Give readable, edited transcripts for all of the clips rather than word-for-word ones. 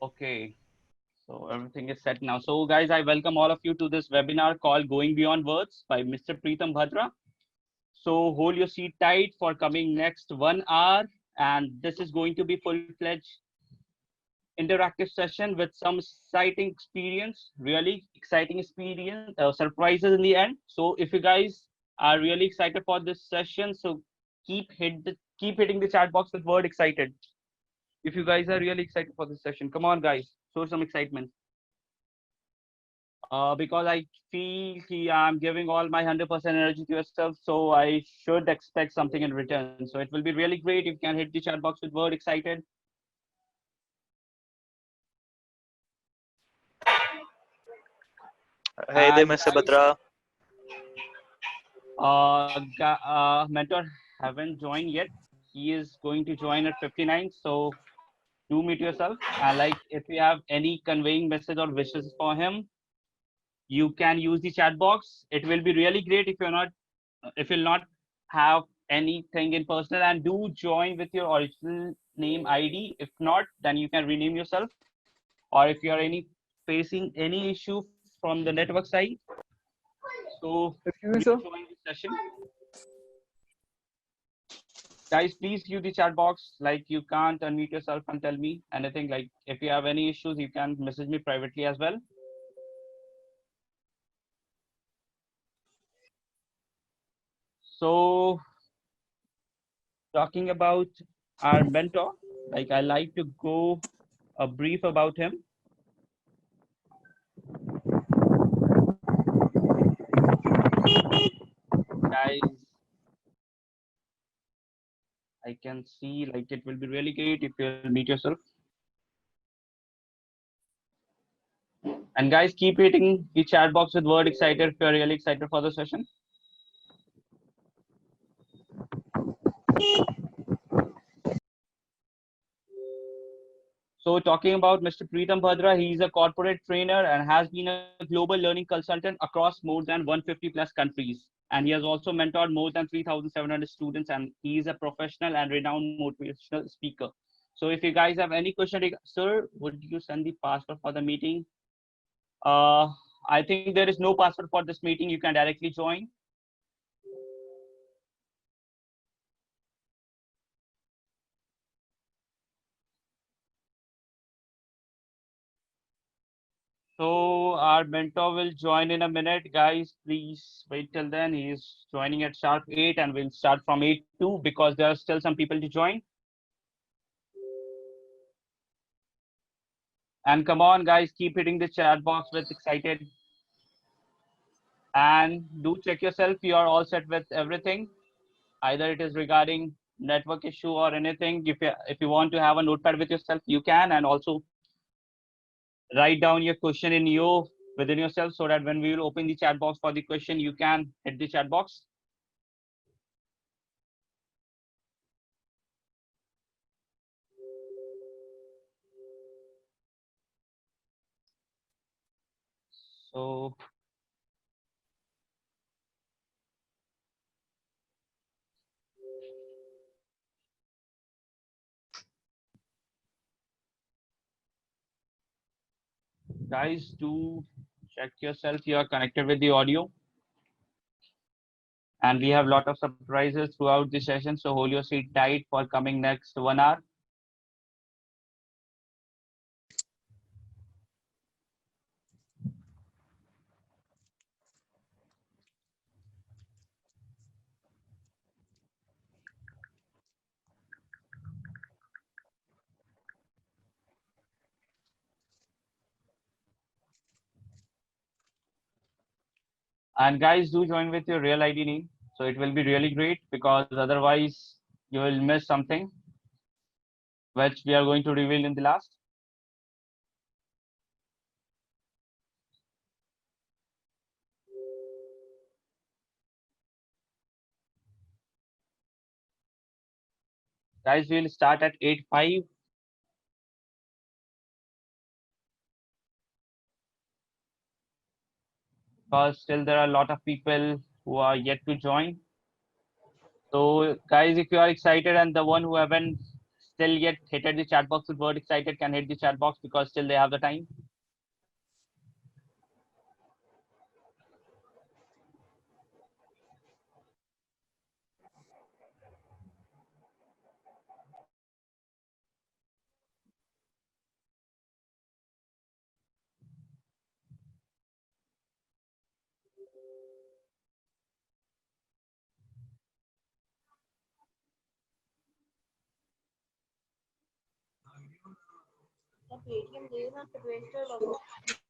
Okay, so everything is set now. So guys, I welcome all of you to this webinar called Going Beyond Words by Mr. Preetham Bhadra. So hold your seat tight for coming next 1 hour. And this is going to be full-fledged interactive session with some exciting experience, really exciting experience, surprises in the end. So if you guys are really excited for this session, so keep hitting the chat box with word excited. If you guys are really excited for this session, come on guys, show some excitement. Because I feel I'm giving all my 100% energy to yourself, so I should expect something in return. So it will be really great if you can hit the chat box with word excited. Hey there, And Mr. guys, Batra. mentor haven't joined yet. He is going to join at 59. So do meet yourself. And like if you have any conveying message or wishes for him, you can use the chat box. It will be really great if you'll not have anything in personal, and do join with your original name ID. If not, then you can rename yourself. Or if you are facing any issue from the network side, so Excuse me, do sir. join the session. Guys, please use the chat box. Like you can't unmute yourself and tell me anything. Like if you have any issues, you can message me privately as well. So talking about our mentor, like I like to go a brief about him. Guys, I can see like it will be really great if you'll meet yourself. And guys, keep hitting the chat box with word excited if you're really excited for the session. So talking about Mr. Preetham Bhadra, he is a corporate trainer and has been a global learning consultant across more than 150 plus countries. And he has also mentored more than 3,700 students, and he is a professional and renowned motivational speaker. So if you guys have any question, sir, would you send the password for the meeting? Uh, I think there is no password for this meeting. You can directly join. So our mentor will join in a minute, guys. Please wait till then. He is joining at sharp 8, and we'll start from 8 too, because there are still some people to join. And come on, guys, keep hitting the chat box with excited. And do check yourself. You are all set with everything. Either it is regarding network issue or anything. If you want to have a notepad with yourself, you can, and also write down your question in your within yourself, so that when we will open the chat box for the question, you can hit the chat box. So guys, do check yourself. You are connected with the audio, and we have a lot of surprises throughout the session. So hold your seat tight for coming next 1 hour. And guys, do join with your real ID name. So it will be really great, because otherwise you will miss something, which we are going to reveal in the last. Guys, we'll start at 8:05, because still there are a lot of people who are yet to join. So guys, if you are excited and the one who haven't still yet hit at the chat box with word excited can hit the chat box because still they have the time.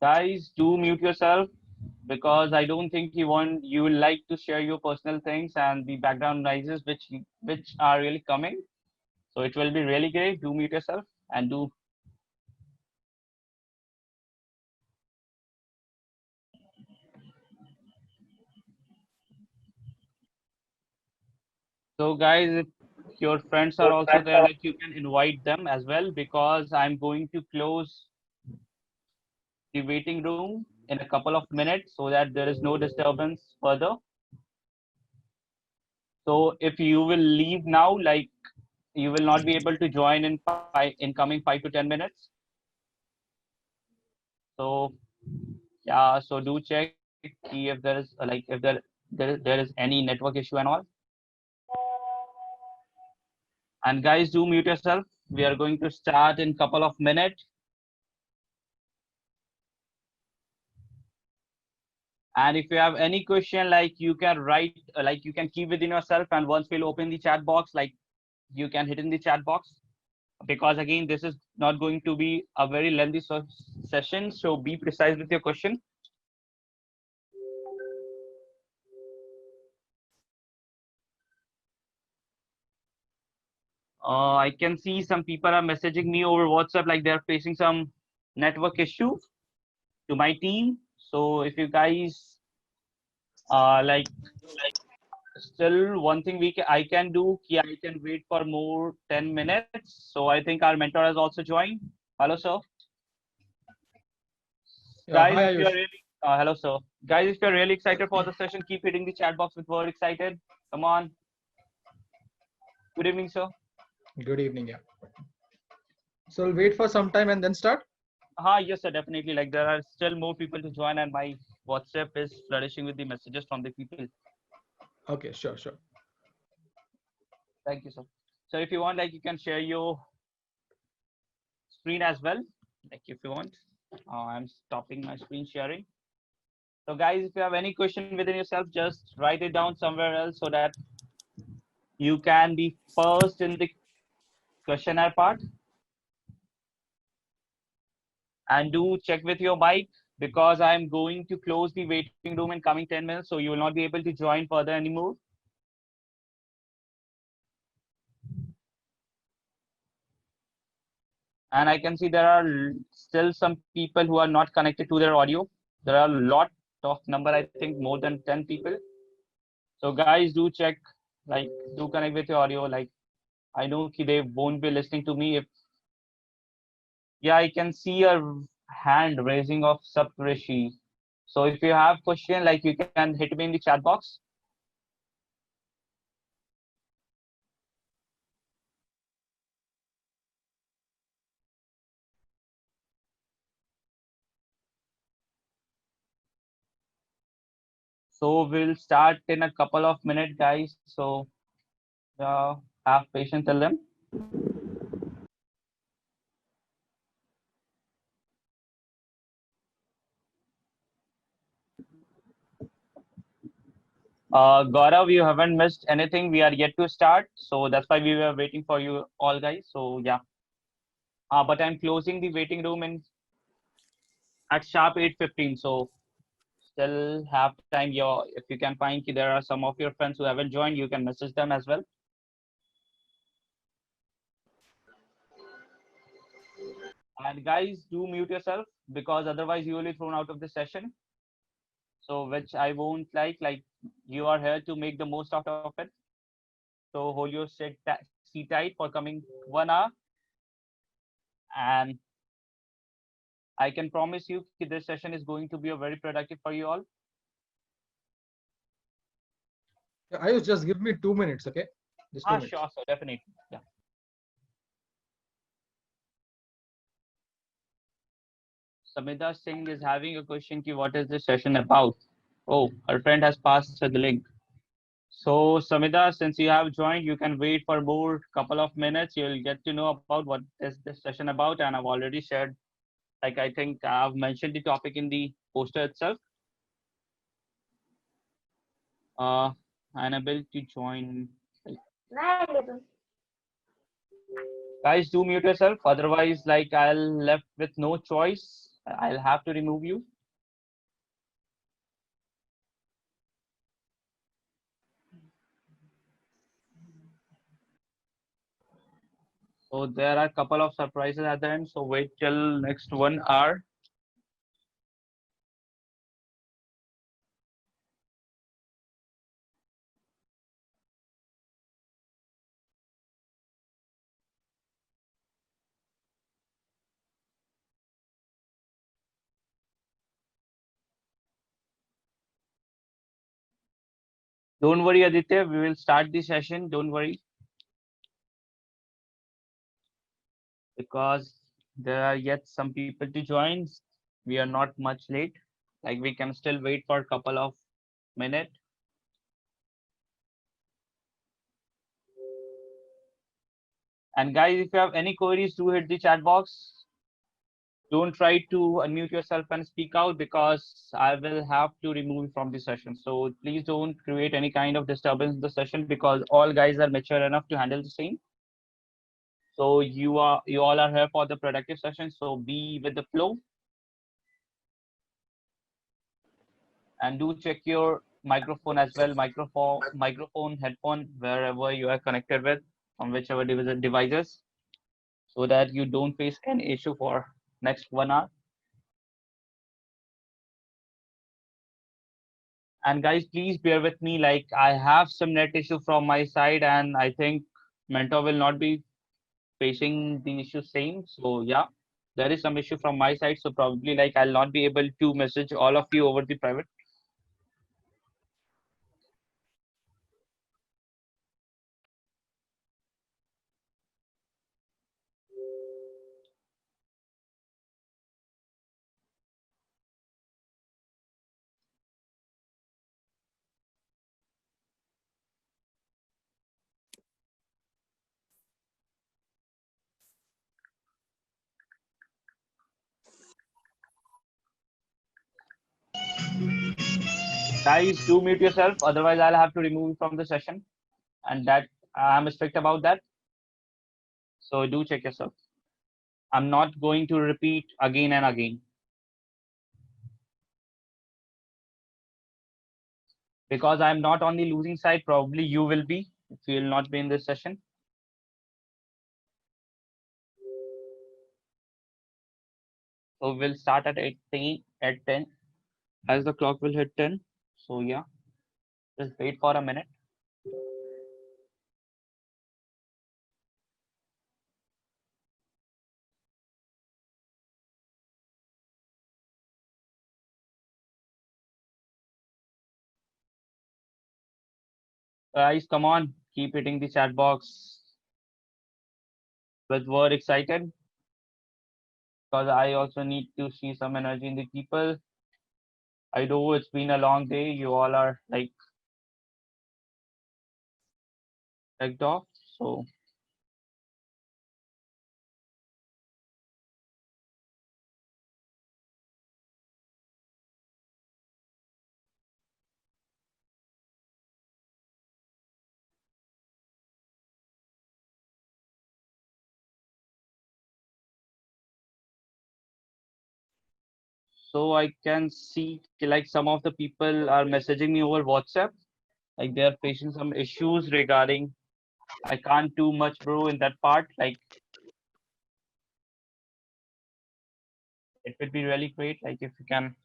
Guys, do mute yourself because I don't think you will like to share your personal things and the background noises which are really coming. So it will be really great. Do mute yourself and do. So guys, if your friends are also there, like you can invite them as well because I'm going to close the waiting room in a couple of minutes so that there is no disturbance further. So if you will leave now, like you will not be able to join in coming 5 to 10 minutes. So yeah, so do check if there is like if there is any network issue and all. And guys, do mute yourself. We are going to start in couple of minutes. And if you have any question, like you can write, like you can keep within yourself. And once we'll open the chat box, like you can hit in the chat box. Because again, this is not going to be a very lengthy session. So be precise with your question. I can see some people are messaging me over WhatsApp, like they're facing some network issue to my team. So if you guys like still one thing I can do, I can wait for more 10 minutes. So I think our mentor has also joined. Hello, sir. Guys, Hi, if you're Ayush. really hello, sir. Guys, if you're really excited for the session, keep hitting the chat box with word excited. Come on. Good evening, sir. Good evening. Yeah. So we'll wait for some time and then start. Yes, sir, definitely. Like there are still more people to join, and my WhatsApp is flourishing with the messages from the people. Okay, sure. Thank you, sir. So if you want, like you can share your screen as well. Like if you want, I'm stopping my screen sharing. So guys, if you have any question within yourself, just write it down somewhere else so that you can be first in the questionnaire part. And do check with your mic because I'm going to close the waiting room in coming 10 minutes. So you will not be able to join further anymore. And I can see there are still some people who are not connected to their audio. There are a lot of number, I think more than 10 people. So guys, do check, like do connect with your audio. Like I know they won't be listening to me if, yeah, I can see a hand raising of Saprishi. So if you have question, like you can hit me in the chat box. So we'll start in a couple of minutes, guys. So have patience till then. Gaurav, you haven't missed anything. We are yet to start. So that's why we were waiting for you all, guys. So yeah. But I'm closing the waiting room in at sharp 8:15. So still have time. If you can find there are some of your friends who haven't joined, you can message them as well. And guys, do mute yourself because otherwise you will be thrown out of the session. So which I won't like. Like you are here to make the most out of it. So hold your seat tight for coming 1 hour. And I can promise you this session is going to be a very productive for you all. Ayush, just give me 2 minutes, okay? Just 2 minutes. Sure, sir, definitely. Yeah. Samida Singh is having a question ki what is this session about? Oh, her friend has passed her the link. So Samida, since you have joined, you can wait for more couple of minutes. You'll get to know about what is this session about, and I've already shared. Like I think I've mentioned the topic in the poster itself. Uh, unable to join. Guys, do mute yourself. Otherwise, like I'll left with no choice. I'll have to remove you. So there are a couple of surprises at the end. So wait till next 1 hour. Don't worry, Aditya. We will start the session. Don't worry, because there are yet some people to join. We are not much late. Like we can still wait for a couple of minutes. And guys, if you have any queries, do hit the chat box. Don't try to unmute yourself and speak out because I will have to remove you from the session. So please don't create any kind of disturbance in the session because all guys are mature enough to handle the same. So you all are here for the productive session. So be with the flow and do check your microphone as well, microphone, headphone, wherever you are connected with from whichever devices, so that you don't face any issue for next 1 hour. And guys, please bear with me. Like I have some net issue from my side, and I think Mentor will not be facing the issue same. So yeah, there is some issue from my side. So probably like I'll not be able to message all of you over the private. Guys, do mute yourself. Otherwise, I'll have to remove you from the session, and that I'm strict about that. So do check yourself. I'm not going to repeat again and again because I'm not on the losing side. Probably you will be if you will not be in this session. So we'll start at 10 as the clock will hit 10. So yeah, just wait for a minute. Guys, come on, keep hitting the chat box with word excited because I also need to see some energy in the people. I know it's been a long day. You all are like checked off. So I can see like some of the people are messaging me over WhatsApp. Like they're facing some issues regarding I can't do much, bro, in that part. Like it would be really great, like if you can,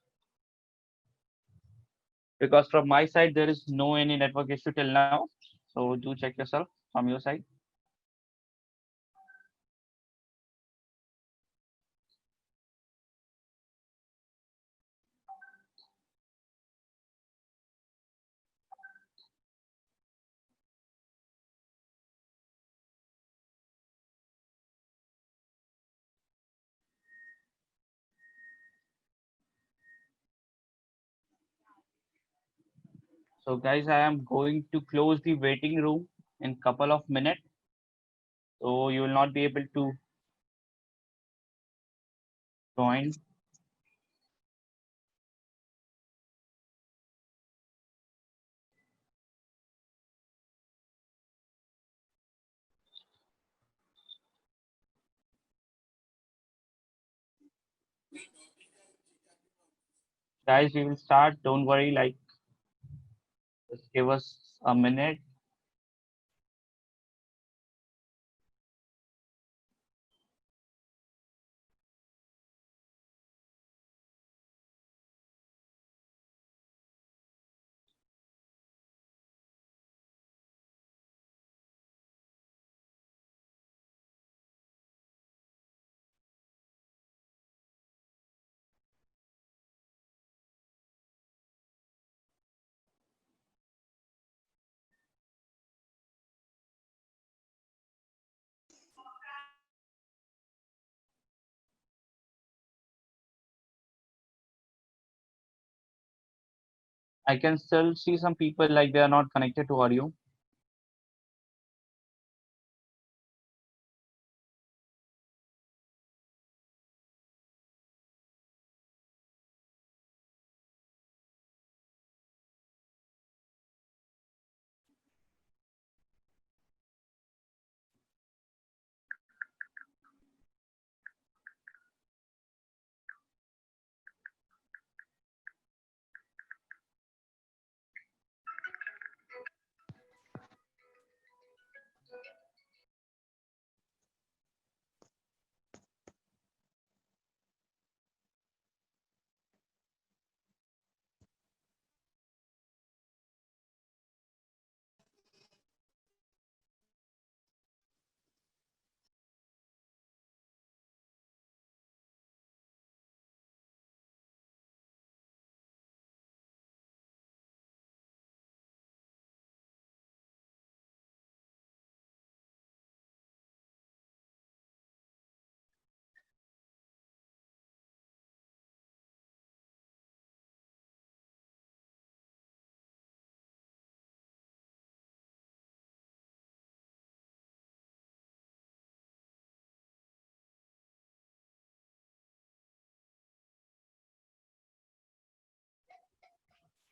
because from my side there is no any network issue till now. So do check yourself from your side. So guys, I am going to close the waiting room in couple of minutes. So you will not be able to join. Guys, we will start. Don't worry, like just give us a minute. I can still see some people like they are not connected to audio.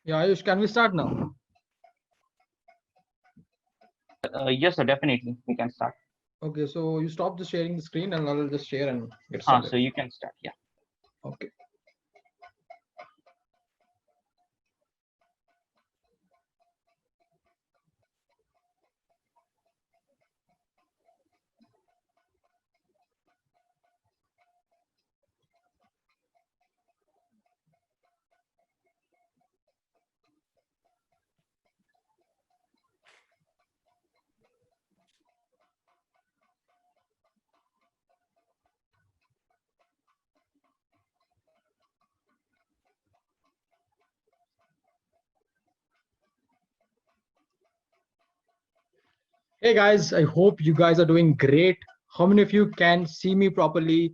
Yeah, Ayush, can we start now? Yes, sir, definitely. We can start. Okay, so you stop the sharing the screen and I'll just share and get So started. you can start. Yeah. Okay. Hey guys, I hope you guys are doing great. How many of you can see me properly?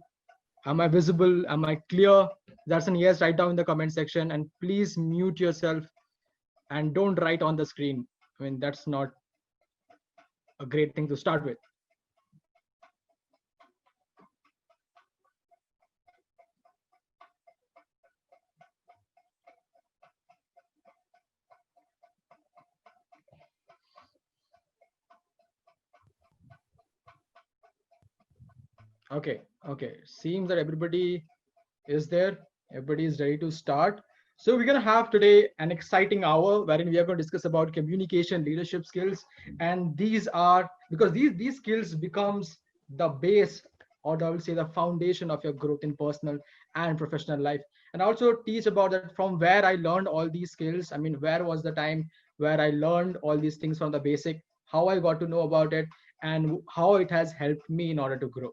Am I visible? Am I clear? That's an yes, write down in the comment section and please mute yourself and don't write on the screen. I mean, that's not a great thing to start with. Okay, okay. Seems that everybody is there. Everybody is ready to start. So we're gonna have today an exciting hour wherein we are going to discuss about communication, leadership skills, and these are because these skills becomes the base, or I will say the foundation of your growth in personal and professional life. And also teach about that from where I learned all these skills. I mean, where was the time where I learned all these things from the basic, how I got to know about it, and how it has helped me in order to grow.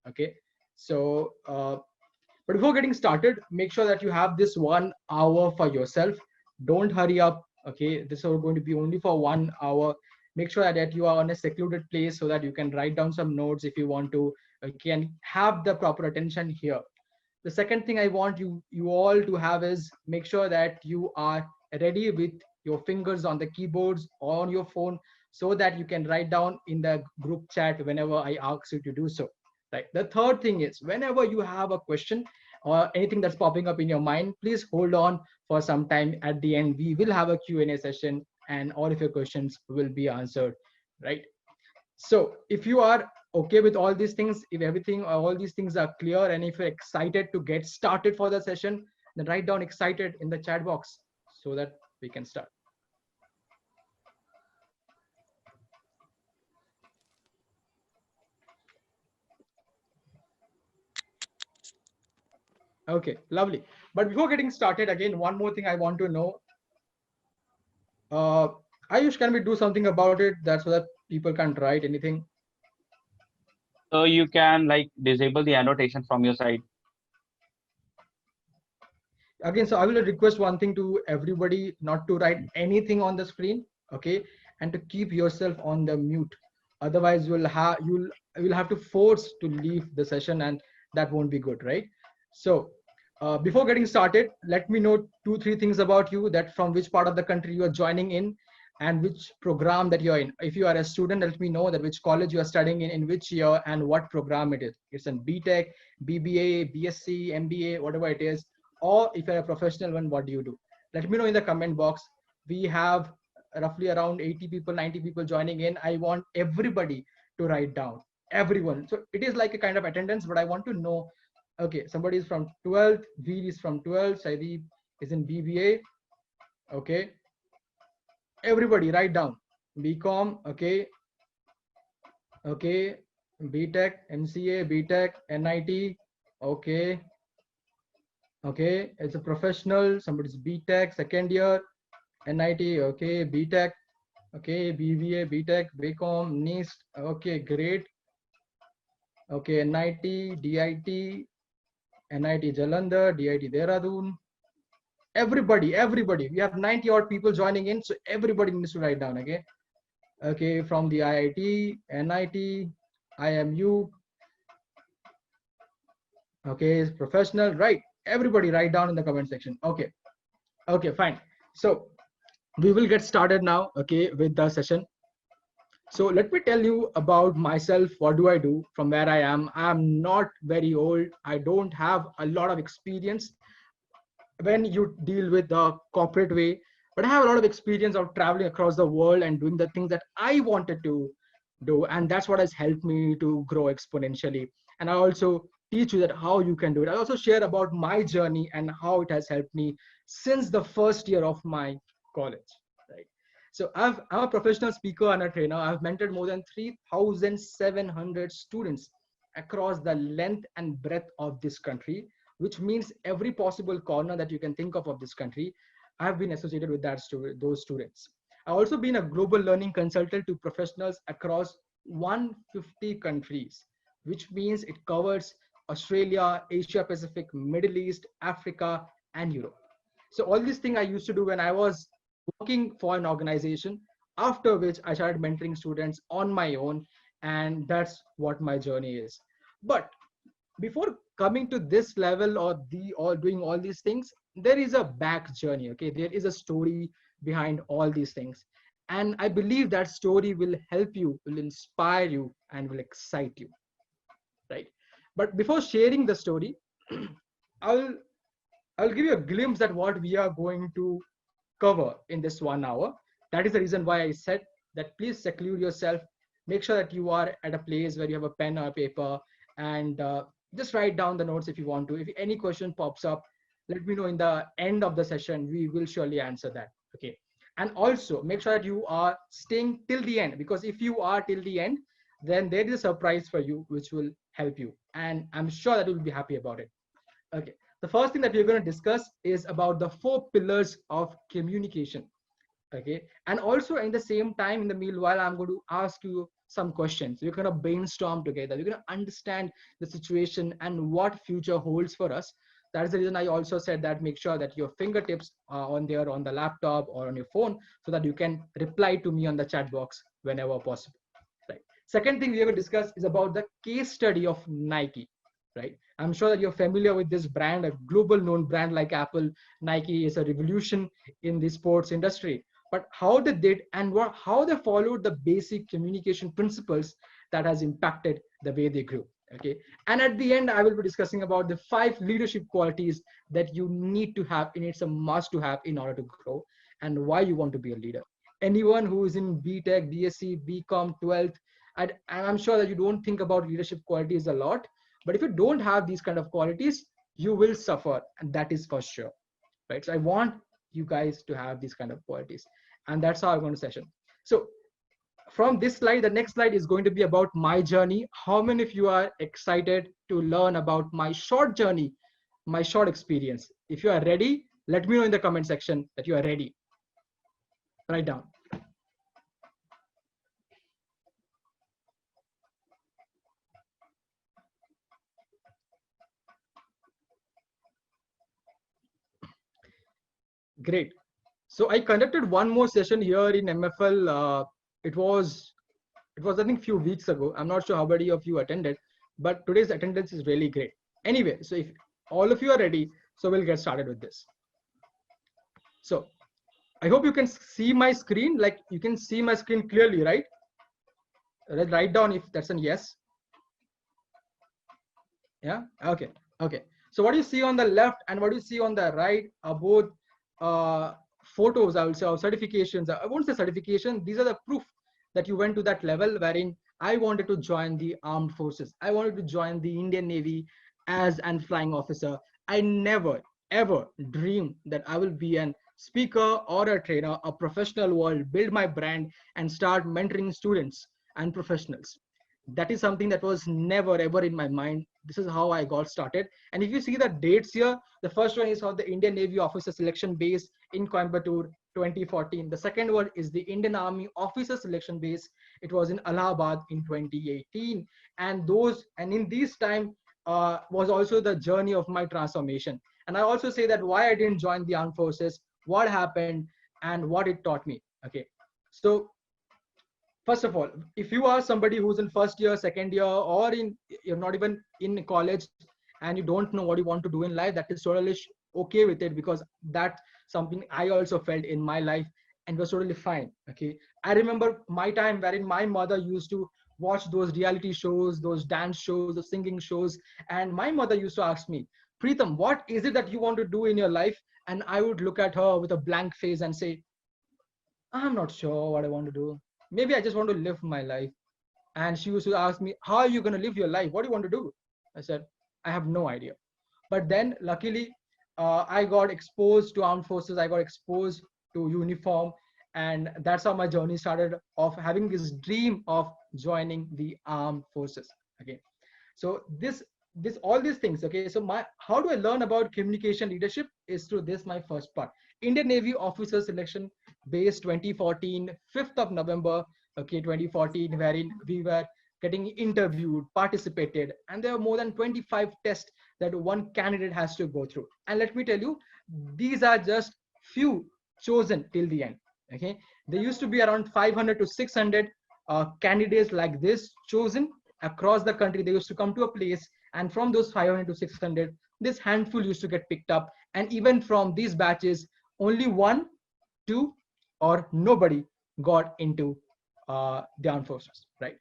Okay, so but before getting started, make sure that you have this 1 hour for yourself. Don't hurry up. Okay, this is going to be only for 1 hour. Make sure that you are on a secluded place so that you can write down some notes if you want to. You can have the proper attention here. The second thing I want you all to have is make sure that you are ready with your fingers on the keyboards or on your phone, so that you can write down in the group chat whenever I ask you to do so. Right. The third thing is, whenever you have a question or anything that's popping up in your mind, please hold on for some time. At the end, we will have a Q&A session and all of your questions will be answered. Right. So if you are okay with all these things, if everything, all these things are clear, and if you're excited to get started for the session, then write down excited in the chat box so that we can start. Okay, lovely. But before getting started, again, one more thing I want to know. Ayush, can we do something about it? That's so that people can't write anything. So you can like disable the annotation from your side. Again, so I will request one thing to everybody, not to write anything on the screen, okay, and to keep yourself on the mute. Otherwise, you'll have to force to leave the session, and that won't be good, right? So before getting started, let me know 2-3 things about you, that from which part of the country you are joining in and which program that you're in. If you are a student, let me know that which college you are studying in which year, and what program it is. It's in BTech, BBA, BSc, MBA, whatever it is. Or if you're a professional one, what do you do? Let me know in the comment box. We have roughly around 80 people, 90 people joining in. I want everybody to write down, everyone. So it is like a kind of attendance, but I want to know, okay, somebody is from 12th, Veer is from 12th, Saideep is in BBA, okay. Everybody write down. BCom, okay, okay, BTech, MCA, BTech, NIT, okay, okay, it's a professional, somebody's BTech, second year, NIT, okay, BTech, okay, BBA, BTech, BCom, NIST, okay, great, okay, NIT, DIT, NIT Jalandhar, DIT Dehradun, everybody, we have 90 odd people joining in, so everybody needs to write down, okay, okay, from the IIT, NIT, IMU, okay, professional, right, everybody write down in the comment section, okay, okay, fine. So we will get started now, okay, with the session. So let me tell you about myself. What do I do? From where I am. I'm not very old. I don't have a lot of experience when you deal with the corporate way, but I have a lot of experience of traveling across the world and doing the things that I wanted to do, and that's what has helped me to grow exponentially. And I also teach you that how you can do it. I also share about my journey and how it has helped me since the first year of my college, right? So I'm a professional speaker and a trainer. I've mentored more than 3,700 students across the length and breadth of this country, which means every possible corner that you can think of this country. I've been associated with those students. I've also been a global learning consultant to professionals across 150 countries, which means it covers Australia, Asia Pacific, Middle East, Africa, and Europe. So all these things I used to do when I was working for an organization, after which I started mentoring students on my own, and that's what my journey is. But before coming to this level or doing all these things, there is a back journey, okay, there is a story behind all these things, and I believe that story will help you, will inspire you, and will excite you, right? But before sharing the story, i'll I'll give you a glimpse at what we are going to cover in this 1 hour. That is the reason why I said that please seclude yourself. Make sure that you are at a place where you have a pen or paper, and just write down the notes if you want to. If any question pops up, let me know in the end of the session. We will surely answer that. Okay. And also make sure that you are staying till the end, because if you are till the end, then there is a surprise for you which will help you. And I'm sure that you will be happy about it. Okay. The first thing that we're going to discuss is about the 4 pillars of communication. Okay. And also in the same time, in the meanwhile, I'm going to ask you some questions. We're going to brainstorm together. We're going to understand the situation and what future holds for us. That is the reason I also said that make sure that your fingertips are on there on the laptop or on your phone, so that you can reply to me on the chat box whenever possible. Right. Second thing we are going to discuss is about the case study of Nike. Right. I'm sure that you're familiar with this brand, a global known brand like Apple. Nike is a revolution in the sports industry. but how they did and how they followed the basic communication principles that has impacted the way they grew. Okay, and at the end, I will be discussing about the 5 leadership qualities that you need to have, and it's a must to have in order to grow, and why you want to be a leader. Anyone who is in BTech, BSc, BCom, 12th, and I'm sure that you don't think about leadership qualities a lot, but if you don't have these kind of qualities, you will suffer, and that is for sure, right? So I want you guys to have these kind of qualities, and that's how I want to session. So from this slide, the next slide is going to be about my journey. How many of you are excited to learn about my short journey, my short experience? If you are ready, let me know in the comment section that you are ready. Write down. Great. So I conducted one more session here in MFL. It was I think few weeks ago. I'm not sure how many of you attended, but today's attendance is really great. Anyway, so if all of you are ready, so we'll get started with this. So I hope you can see my screen. Like you can see my screen clearly, right? Write down if that's a yes. Yeah. Okay. Okay. So what you see on the left and what you see on the right are both photos, I will say, of certifications. I won't say certification. These are the proof that you went to that level wherein I wanted to join the armed forces. I wanted to join the Indian Navy as an flying officer. I never ever dreamed that I will be an speaker or a trainer, a professional world, build my brand and start mentoring students and professionals. That is something that was never ever in my mind. This is how I got started. And if you see the dates here, the first one is for the Indian Navy Officer Selection Base in Coimbatore 2014. The second one is the Indian Army Officer Selection Base. It was in Allahabad in 2018. And in this time was also the journey of my transformation. And I also say that why I didn't join the armed forces, what happened, and what it taught me. Okay, so first of all, if you are somebody who's in first year, second year, or you're not even in college and you don't know what you want to do in life, that is totally okay with it, because that's something I also felt in my life and was totally fine. Okay, I remember my time wherein my mother used to watch those reality shows, those dance shows, those singing shows, and my mother used to ask me, Preetham, what is it that you want to do in your life? And I would look at her with a blank face and say, I'm not sure what I want to do. Maybe I just want to live my life. And she used to ask me, how are you going to live your life? What do you want to do? I said, I have no idea. But then luckily, I got exposed to armed forces. I got exposed to uniform. And that's how my journey started, of having this dream of joining the armed forces. Okay. So all these things. Okay. So how do I learn about communication leadership is through this, my first part. Indian Navy Officer Selection Base 2014, 5th of November, okay, 2014, wherein we were getting interviewed, participated, and there are more than 25 tests that one candidate has to go through. And let me tell you, these are just few chosen till the end. Okay, there used to be around 500 to 600 candidates like this chosen across the country. They used to come to a place, and from those 500 to 600, this handful used to get picked up. And even from these batches, only 1, 2, or nobody got into the armed forces, right?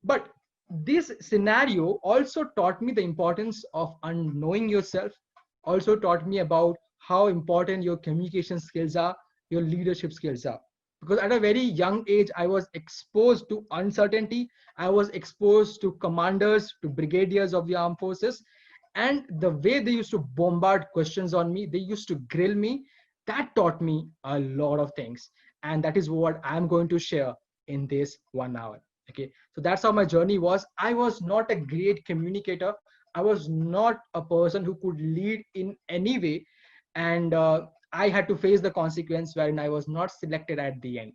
But this scenario also taught me the importance of knowing yourself, also taught me about how important your communication skills are, your leadership skills are. Because at a very young age, I was exposed to uncertainty. I was exposed to commanders, to brigadiers of the armed forces. And the way they used to bombard questions on me, they used to grill me, that taught me a lot of things. And that is what I'm going to share in this 1 hour. Okay, so that's how my journey was. I was not a great communicator. I was not a person who could lead in any way. And I had to face the consequence wherein I was not selected at the end.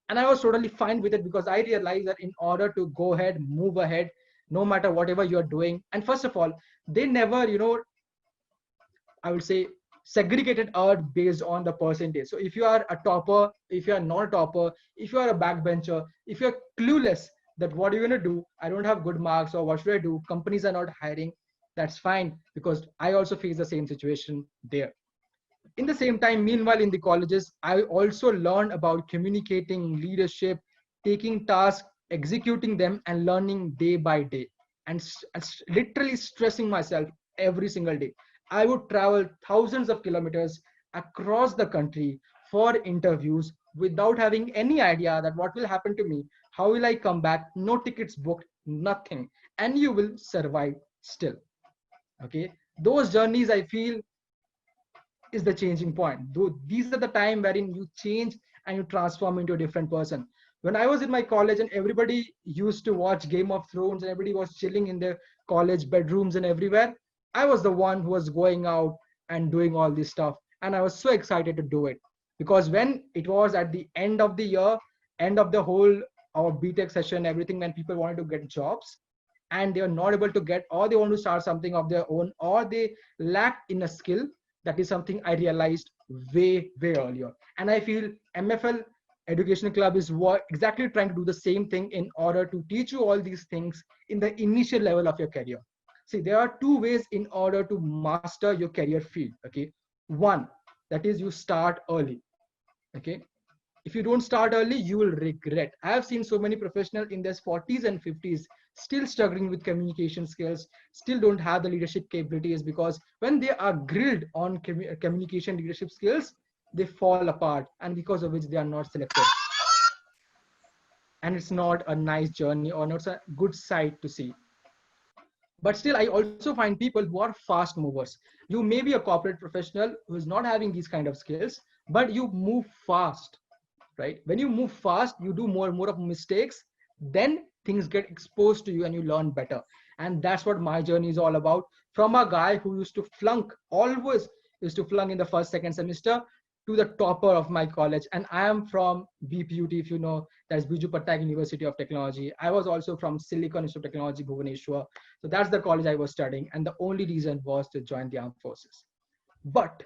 And I was totally fine with it, because I realized that in order to go ahead, move ahead, no matter whatever you're doing. And first of all, they never, I would say, segregated out based on the percentage. So if you are a topper, if you are not a topper, if you are a backbencher, if you're clueless that what are you going to do, I don't have good marks, or what should I do, companies are not hiring, that's fine, because I also face the same situation there. In the same time, meanwhile, in the colleges, I also learned about communicating, leadership, taking tasks, executing them, and learning day by day, and literally stressing myself every single day. I would travel thousands of kilometers across the country for interviews without having any idea that what will happen to me, how will I come back, no tickets booked, nothing, and you will survive still. Okay, those journeys I feel is the changing point. Though these are the time wherein you change and you transform into a different person. When I was in my college and everybody used to watch Game of Thrones and everybody was chilling in their college bedrooms and everywhere, I was the one who was going out and doing all this stuff. And I was so excited to do it. Because when it was at the end of the year, end of the whole our BTech session, everything, when people wanted to get jobs and they are not able to get, or they want to start something of their own, or they lack in a skill, that is something I realized way earlier. And I feel MFL Education Club is what exactly trying to do the same thing in order to teach you all these things in the initial level of your career. See, there are two ways in order to master your career field. Okay, one, that is you start early. Okay, if you don't start early, you will regret. I have seen so many professionals in their 40s and 50s still struggling with communication skills, still don't have the leadership capabilities, because when they are grilled on communication leadership skills, they fall apart, and because of which they are not selected. And it's not a nice journey or not a good sight to see. But still, I also find people who are fast movers. You may be a corporate professional who is not having these kind of skills, but you move fast, right? When you move fast, you do more and more of mistakes, then things get exposed to you and you learn better. And that's what my journey is all about. From a guy who used to flunk, always used to flunk in the first, second semester, to the topper of my college. And I am from BPUT, if you know, that's Biju Patnaik University of Technology. I was also from Silicon Institute of Technology, Bhubaneswar. So that's the college I was studying. And the only reason was to join the armed forces. But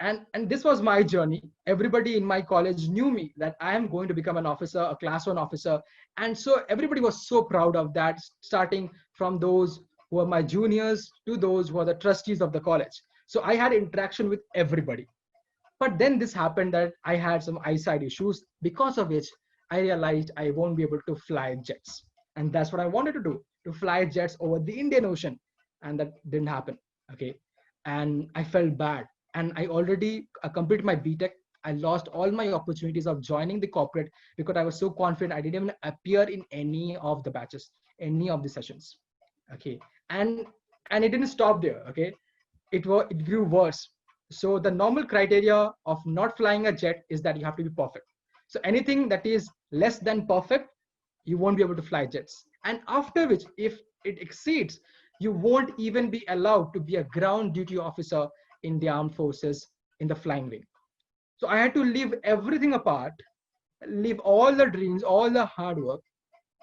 and this was my journey. Everybody in my college knew me that I am going to become an officer, a class 1 officer. And so everybody was so proud of that, starting from those who are my juniors to those who are the trustees of the college. So I had interaction with everybody. But then this happened that I had some eyesight issues, because of which I realized I won't be able to fly jets. And that's what I wanted to do, to fly jets over the Indian Ocean. And that didn't happen. Okay. And I felt bad. And I already completed my BTech. I lost all my opportunities of joining the corporate because I was so confident I didn't even appear in any of the batches, any of the sessions. Okay. And it didn't stop there. Okay. It grew worse. So the normal criteria of not flying a jet is that you have to be perfect. So anything that is less than perfect, you won't be able to fly jets. And after which, if it exceeds, you won't even be allowed to be a ground duty officer in the armed forces in the flying wing. So I had to leave everything apart, leave all the dreams, all the hard work,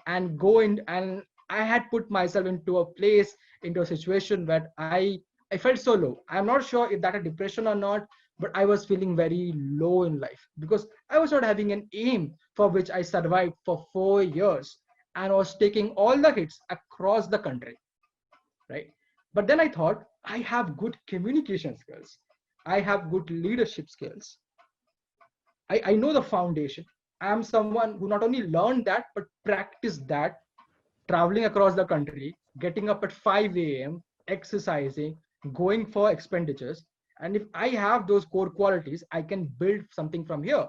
and go in. And I had put myself into a place, into a situation where I felt so low. I'm not sure if that a depression or not, but I was feeling very low in life because I was not having an aim for which I survived for 4 years and was taking all the hits across the country, right? But then I thought, I have good communication skills. I have good leadership skills. I know the foundation. I am someone who not only learned that, but practiced that, traveling across the country, getting up at 5 a.m., exercising, going for expenditures. And if I have those core qualities, I can build something from here.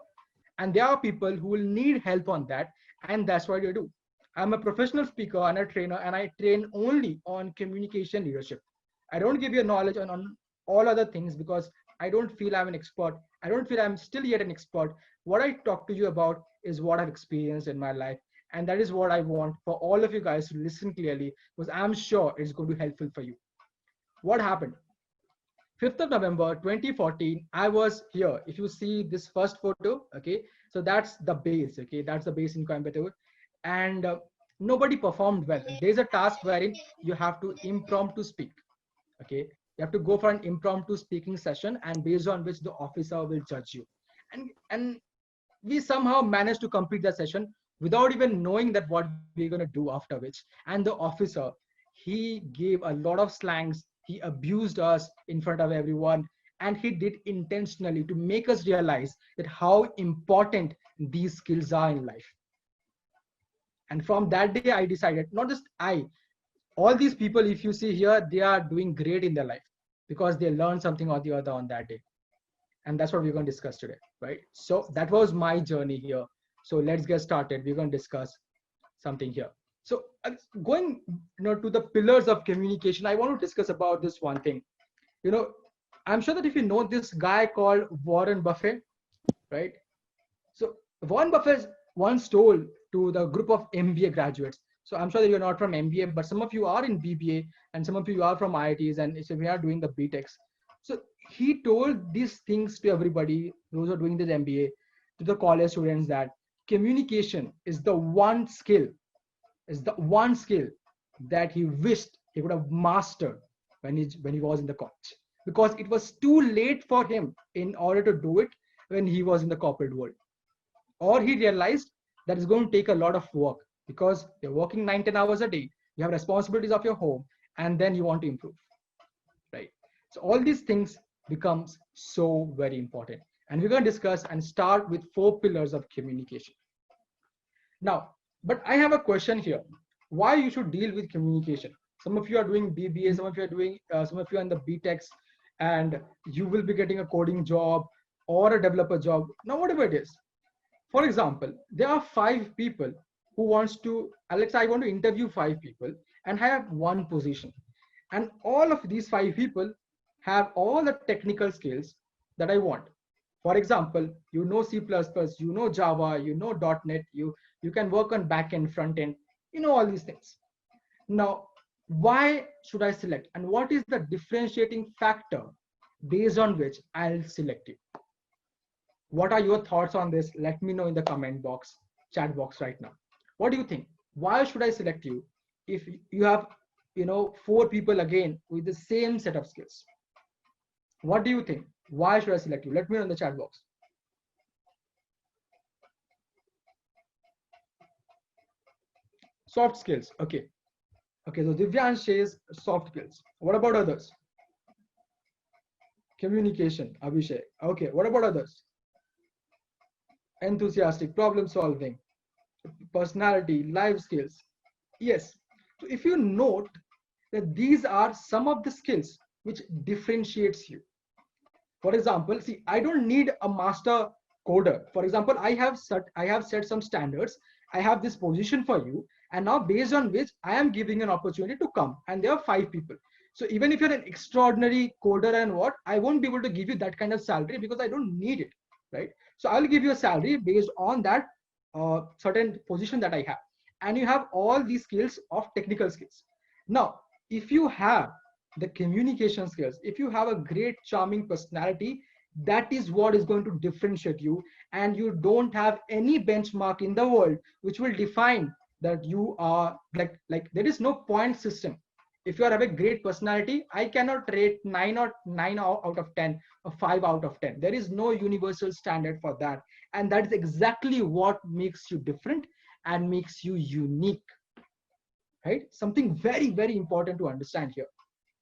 And there are people who will need help on that. And that's what I do. I'm a professional speaker and a trainer, and I train only on communication leadership. I don't give you knowledge on all other things because I don't feel I'm an expert. I don't feel I'm still yet an expert. What I talk to you about is what I've experienced in my life. And that is what I want for all of you guys to listen clearly, because I'm sure it's going to be helpful for you. What happened? 5th of November 2014, I was here. If you see this first photo, okay, so that's the base, okay, that's the base in Coimbatore. And nobody performed well. There's a task wherein you have to impromptu speak, okay. You have to go for an impromptu speaking session, and based on which the officer will judge you. And we somehow managed to complete that session without even knowing that what we're going to do after which. And the officer, he gave a lot of slangs. He abused us in front of everyone. and he did intentionally to make us realize that how important these skills are in life. And from that day, I decided, not just I, all these people, if you see here, they are doing great in their life because they learned something or the other on that day. And that's what we're going to discuss today, right? So that was my journey here. So let's get started. We're going to discuss something here. So going to the pillars of communication, I want to discuss about this one thing. I'm sure that if you know this guy called Warren Buffett, right? So Warren Buffett once told to the group of MBA graduates. So I'm sure that you're not from MBA, but some of you are in BBA and some of you are from IITs and so we are doing the BTECs. So he told these things to everybody, those who are doing this MBA, to the college students, that communication is the one skill that he wished he could have mastered when he was in the college, because it was too late for him in order to do it when he was in the corporate world. Or he realized that it's going to take a lot of work because you're working 9-10 hours a day, you have responsibilities of your home, and then you want to improve, right? So all these things becomes so very important, and we're going to discuss and start with 4 pillars of communication now. But I have a question here: why you should deal with communication? Some of you are doing BBA, some of you are doing some of you are in the BTECs, and you will be getting a coding job or a developer job, now whatever it is. For example, there are 5 people who wants to, Alex, I want to interview 5 people and I have one position. And all of these 5 people have all the technical skills that I want. For example, you know C++, you know Java, you know .NET, you can work on backend, front end, you know all these things. Now, why should I select? And what is the differentiating factor based on which I'll select you? What are your thoughts on this? Let me know in the comment box, chat box right now. What do you think? Why should I select you if you have, 4 people again with the same set of skills? What do you think? Why should I select you? Let me know in the chat box. Soft skills. Okay. Okay, so Divyan says soft skills. What about others? Communication, Abhishek. Okay, what about others? Enthusiastic, problem solving, personality, life skills. Yes. So if you note that these are some of the skills which differentiates you. For example, see, I don't need a master coder. For example, I have set some standards. I have this position for you, and now based on which I am giving an opportunity to come, and there are 5 people. So even if you're an extraordinary coder and what, I won't be able to give you that kind of salary because I don't need it, right? So I'll give you a salary based on that certain position that I have. And you have all these skills of technical skills. Now, if you have the communication skills, if you have a great charming personality, that is what is going to differentiate you, and you don't have any benchmark in the world which will define that you are like there is no point system. If you have a great personality, I cannot rate 9 out of 10 or 5 out of 10. There is no universal standard for that, and that is exactly what makes you different and makes you unique, right? Something very, very important to understand here,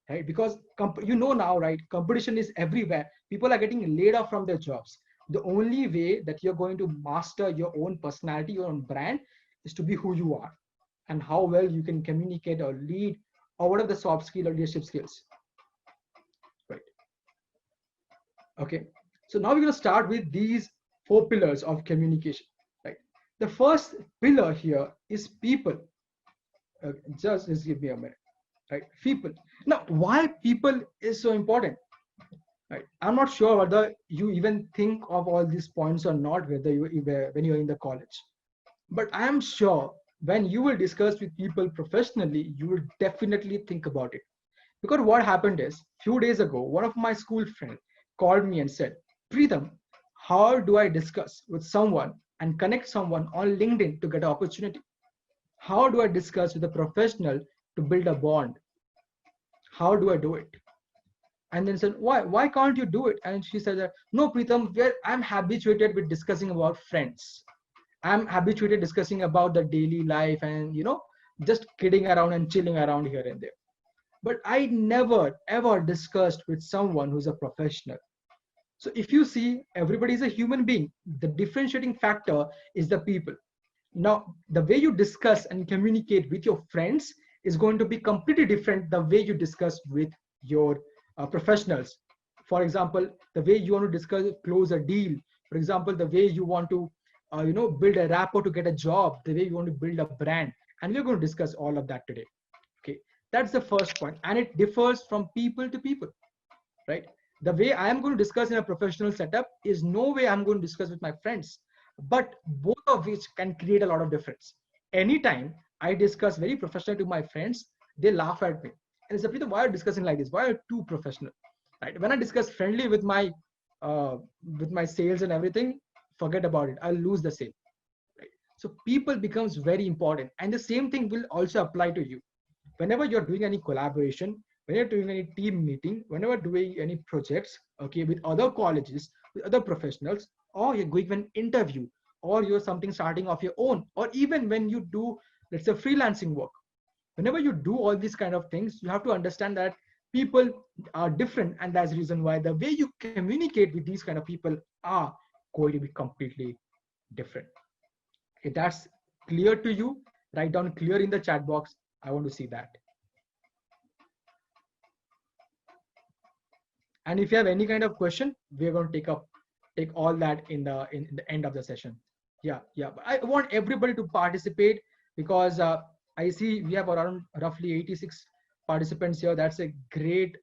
right? Because now, right, competition is everywhere. People are getting laid off from their jobs. The only way that you're going to master your own personality, your own brand, is to be who you are and how well you can communicate or lead, or what are the soft skill or leadership skills, right? Okay, so now we're going to start with these 4 pillars of communication, right? The first pillar here is people. Just give me a minute, right? People. Now, why people is so important, right? I'm not sure whether you even think of all these points or not, when you're in the college, but I am sure when you will discuss with people professionally, you will definitely think about it. Because what happened is, few days ago, one of my school friends called me and said, Preetham, how do I discuss with someone and connect someone on LinkedIn to get an opportunity? How do I discuss with a professional to build a bond? How do I do it? And then said, why can't you do it? And she said that, no, Preetham, I'm habituated with discussing about friends. I'm habituated discussing about the daily life and, just kidding around and chilling around here and there. but I never ever discussed with someone who's a professional. So if you see, everybody is a human being. The differentiating factor is the people. Now, the way you discuss and communicate with your friends is going to be completely different the way you discuss with your professionals. For example, the way you want to discuss close a deal. For example, the way you want to build a rapport to get a job, the way you want to build a brand, and we're going to discuss all of that today. Okay, that's the first point, and it differs from people to people, right? The way I am going to discuss in a professional setup is no way I'm going to discuss with my friends, but both of which can create a lot of difference. Anytime I discuss very professional to my friends, they laugh at me. And it's a, why are you discussing like this? Why are you too professional? Right? When I discuss friendly uh, with my sales and everything, forget about it. I'll lose the sale. Right? So people becomes very important, and the same thing will also apply to you. Whenever you're doing any collaboration, when you're doing any team meeting, whenever doing any projects, okay, with other colleges, with other professionals, or you're going for an interview, or you're something starting off your own, or even when you do, let's say, freelancing work. Whenever you do all these kind of things, you have to understand that people are different, and that's the reason why the way you communicate with these kind of people are going to be completely different. If that's clear to you, write down clear in the chat box. I want to see that. And if you have any kind of question, we're going to take all that in the end of the session. Yeah, but I want everybody to participate, because I see we have around roughly 86 participants here. That's a great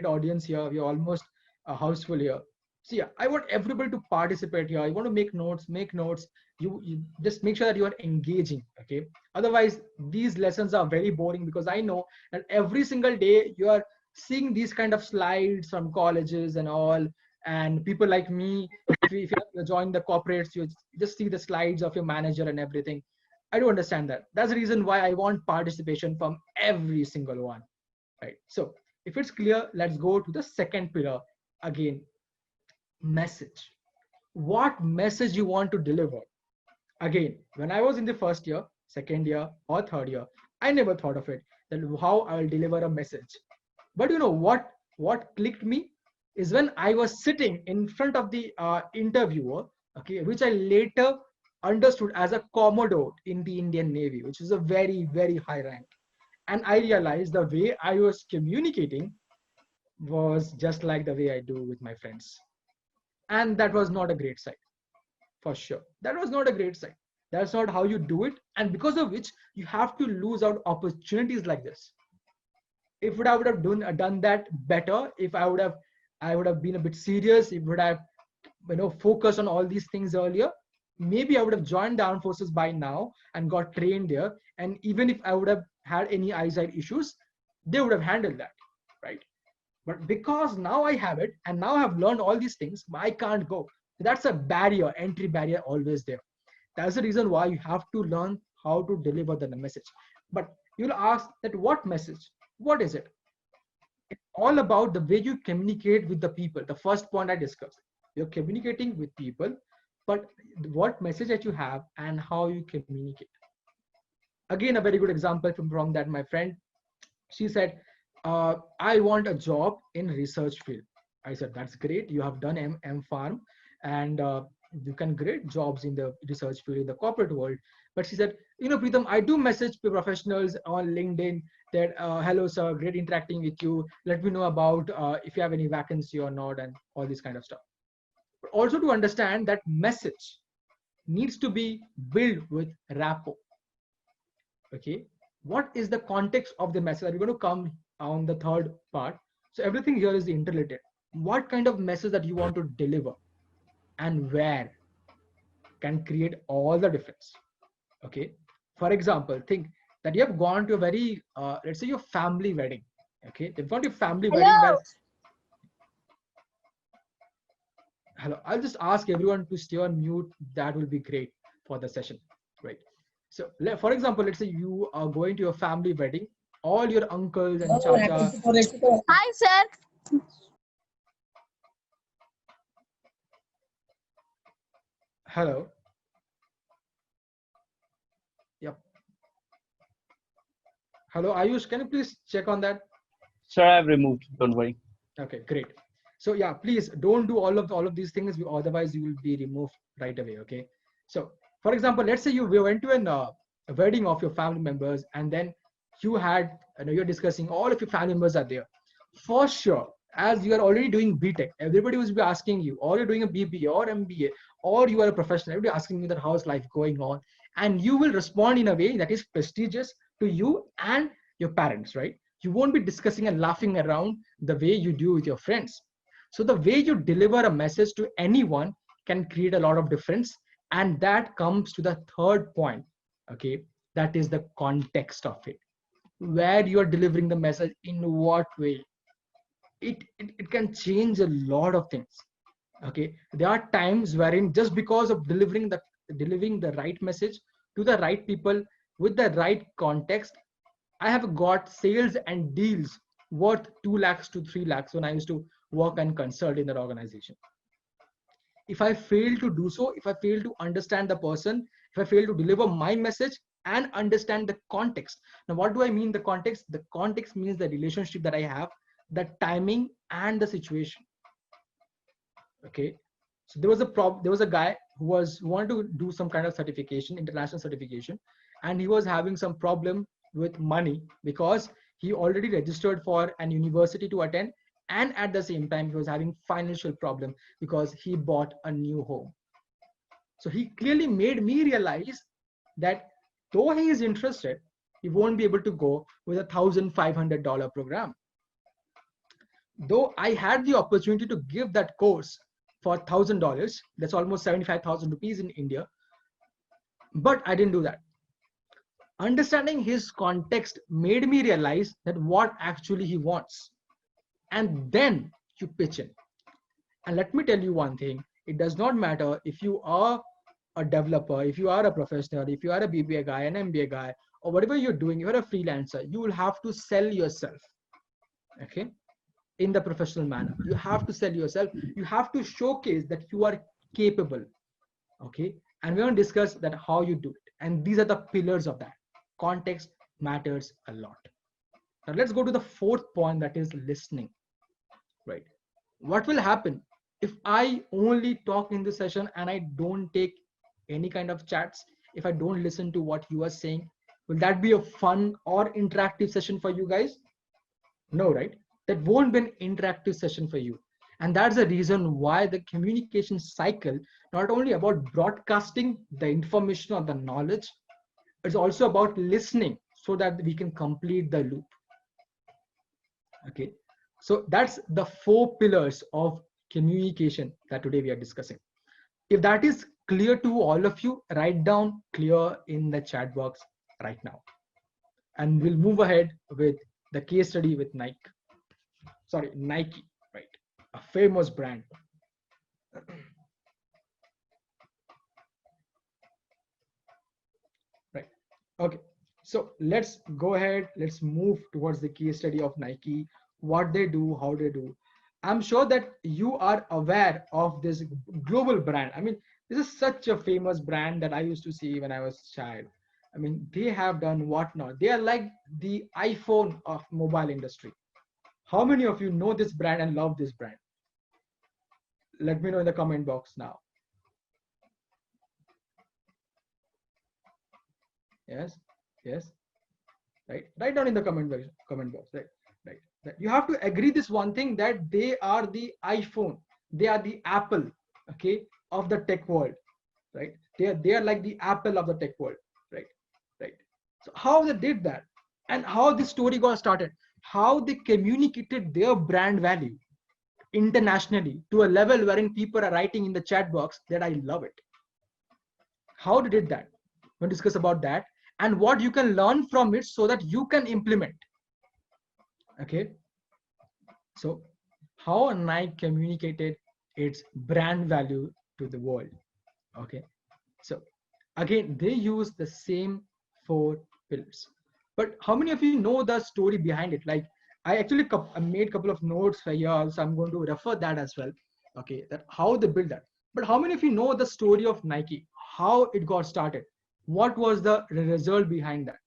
audience here. We're almost a house full here. So yeah, I want everybody to participate here. I want to make notes. You just make sure that you are engaging. Okay, otherwise these lessons are very boring, because I know that every single day you are seeing these kind of slides from colleges and all, and people like me, if you join the corporates, you just see the slides of your manager and everything. I don't understand that. That's the reason why I want participation from every single one, right? So if it's clear, let's go to the second pillar again. Message. What message you want to deliver? Again, when I was in the first year, second year, or third year, I never thought of it, that how I will deliver a message. But you know what clicked me is when I was sitting in front of the interviewer, okay, which I later understood as a commodore in the Indian Navy, which is a very high rank. And I realized the way I was communicating was just like the way I do with my friends. And that was not a great sign, for sure. That was not a great sign. That's not how you do it. And because of which, you have to lose out opportunities like this. If I would have done that better, if I would have been a bit serious, if would have focused on all these things earlier, maybe I would have joined the armed forces by now and got trained there. And even if I would have had any eyesight issues, they would have handled that, right? But because now I have it, and now I've learned all these things, I can't go. That's a barrier, entry barrier, always there. That's the reason why you have to learn how to deliver the message. But you'll ask that what message? What is it? It's all about the way you communicate with the people. The first point I discussed. You're communicating with people, but what message that you have and how you communicate. Again, a very good example from that, my friend. She said, I want a job in research field. I said, that's great. You have done M Farm, and you can create jobs in the research field in the corporate world. But she said, Preetham, I do message professionals on LinkedIn that, hello, sir, great interacting with you. Let me know about if you have any vacancy or not, and all this kind of stuff. But also to understand that message needs to be built with rapport. Okay, what is the context of the message? We're going to come on the third part. So everything here is interrelated. What kind of message that you want to deliver and where can create all the difference. Okay, for example, think that you have gone to a very let's say your family wedding. Okay, you've gone to a family wedding where, hello, I'll just ask everyone to stay on mute. That will be great for the session, right? So for example, let's say you are going to a family wedding, all your uncles and chacha. Hi, sir. Hello. Yep. Hello, Ayush, can you please check on that? Sir, I've removed. Don't worry. Okay, great. So yeah, please don't do all of these things. Otherwise, you will be removed right away. Okay. So, for example, let's say you went to a wedding of your family members, and then you had, you're discussing all of your family members are there. For sure, as you are already doing BTech, everybody will be asking you, or you're doing a BBA or MBA, or you are a professional. Everybody asking you that how's life going on, and you will respond in a way that is prestigious to you and your parents, right? You won't be discussing and laughing around the way you do with your friends. So the way you deliver a message to anyone can create a lot of difference. And that comes to the third point. Okay. That is the context of it. Where you are delivering the message, in what way. It can change a lot of things. Okay. There are times wherein just because of delivering the right message to the right people with the right context, I have got sales and deals worth 2 lakhs to 3 lakhs when I used to work and consult in that organization. If I fail to do so, if I fail to understand the person, if I fail to deliver my message and understand the context. Now, what do I mean the context? The context means the relationship that I have, the timing and the situation. Okay. So there was a guy who wanted to do some kind of certification, international certification, and he was having some problem with money because he already registered for an university to attend, and at the same time he was having financial problem because he bought a new home. So he clearly made me realize that though he is interested, he won't be able to go with $1,500 program. Though I had the opportunity to give that course for $1,000, that's almost 75,000 rupees in India, but I didn't do that. Understanding his context made me realize that what actually he wants, and then you pitch in. And let me tell you one thing, it does not matter if you are a developer, if you are a professional, if you are a BBA guy, an MBA guy, or whatever you're doing, you're a freelancer, you will have to sell yourself. Okay. In the professional manner, you have to sell yourself. You have to showcase that you are capable. Okay. And we're going to discuss that how you do it. And these are the pillars of that. Context matters a lot. Now let's go to the fourth point, that is listening. Right. What will happen if I only talk in this session and I don't take any kind of chats? If I don't listen to what you are saying, will that be a fun or interactive session for you guys? No, right? That won't be an interactive session for you. And that's the reason why the communication cycle, not only about broadcasting the information or the knowledge, it's also about listening so that we can complete the loop. Okay. So that's the 4 pillars of communication that today we are discussing. If that is clear to all of you, write down clear in the chat box right now. And we'll move ahead with the case study with Nike. Sorry, Nike, right? A famous brand. Right. Okay. So let's go ahead. Let's move towards the case study of Nike, what they do, how they do. I'm sure that you are aware of this global brand. I mean, this is such a famous brand that I used to see when I was a child. I mean, they have done whatnot. They are like the iPhone of mobile industry. How many of you know this brand and love this brand? Let me know in the comment box now. Yes, yes, right. Write down in the comment box, right, right. You have to agree this one thing, that they are the iPhone, they are the Apple, okay, of the tech world, right? They are like the Apple of the tech world, right, right. So how they did that, and how this story got started, how they communicated their brand value internationally to a level wherein people are writing in the chat box that I love it. How they did that? We'll discuss about that and what you can learn from it so that you can implement. Okay. So how Nike communicated its brand value to the world. Okay. So again, they use the same 4 pillars. But how many of you know the story behind it? Like, I actually made a couple of notes for here, so I'm going to refer that as well. Okay, that how they build that. But how many of you know the story of Nike? How it got started? What was the result behind that?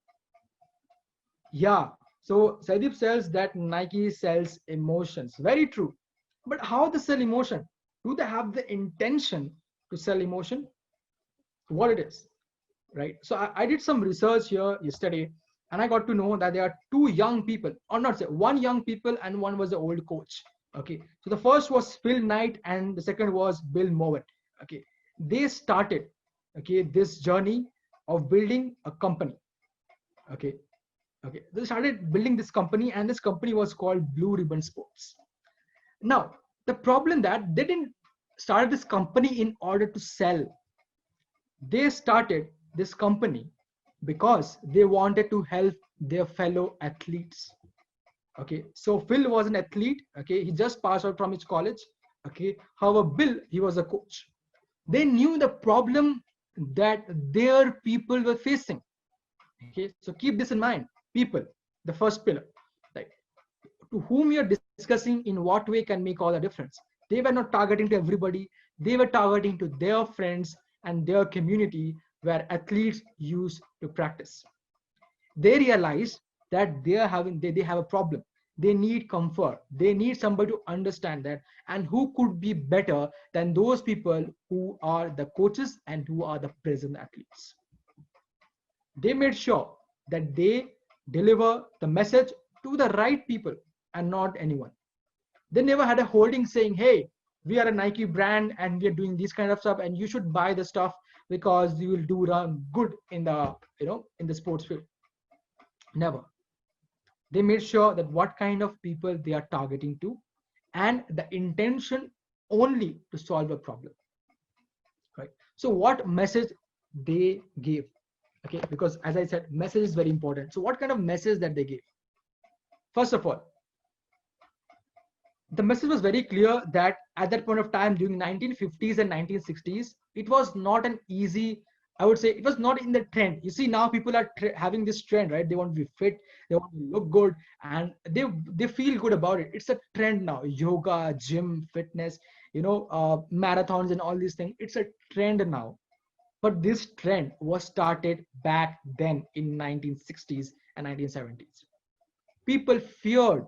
Yeah. So Sadeep says that Nike sells emotions. Very true. But how they sell emotion? Do they have the intention to sell emotion? What it is, right? So I did some research here yesterday, and I got to know that there are two young people, or not say one young people, and one was the old coach. Okay. So the first was Phil Knight, and the second was Bill Mowat. Okay. They started, okay, this journey of building a company. Okay. Okay, they started building this company, and this company was called Blue Ribbon Sports. Now, the problem that they didn't start this company in order to sell. They started this company because they wanted to help their fellow athletes. Okay, so Phil was an athlete. Okay, he just passed out from his college. Okay, however, Bill, he was a coach. They knew the problem that their people were facing. Okay, so keep this in mind. People, the first pillar, right? To whom you're discussing in what way can make all the difference. They were not targeting to everybody, they were targeting to their friends and their community where athletes used to practice. They realize that they have a problem. They need comfort, they need somebody to understand that, and who could be better than those people who are the coaches and who are the present athletes. They made sure that they deliver the message to the right people and not anyone. They never had a holding saying, hey, we are a Nike brand and we are doing this kind of stuff and you should buy the stuff because you will do good in the, in the sports field. Never. They made sure that what kind of people they are targeting to, and the intention only to solve a problem, right? So what message they gave? Okay, because as I said, message is very important. So what kind of message that they gave? First of all, the message was very clear that at that point of time during 1950s and 1960s, it was not an easy, I would say it was not in the trend. You see, now people are having this trend, right? They want to be fit, they want to look good, and they feel good about it. It's a trend now. Yoga, gym, fitness, marathons and all these things. It's a trend now. But this trend was started back then in 1960s and 1970s. People feared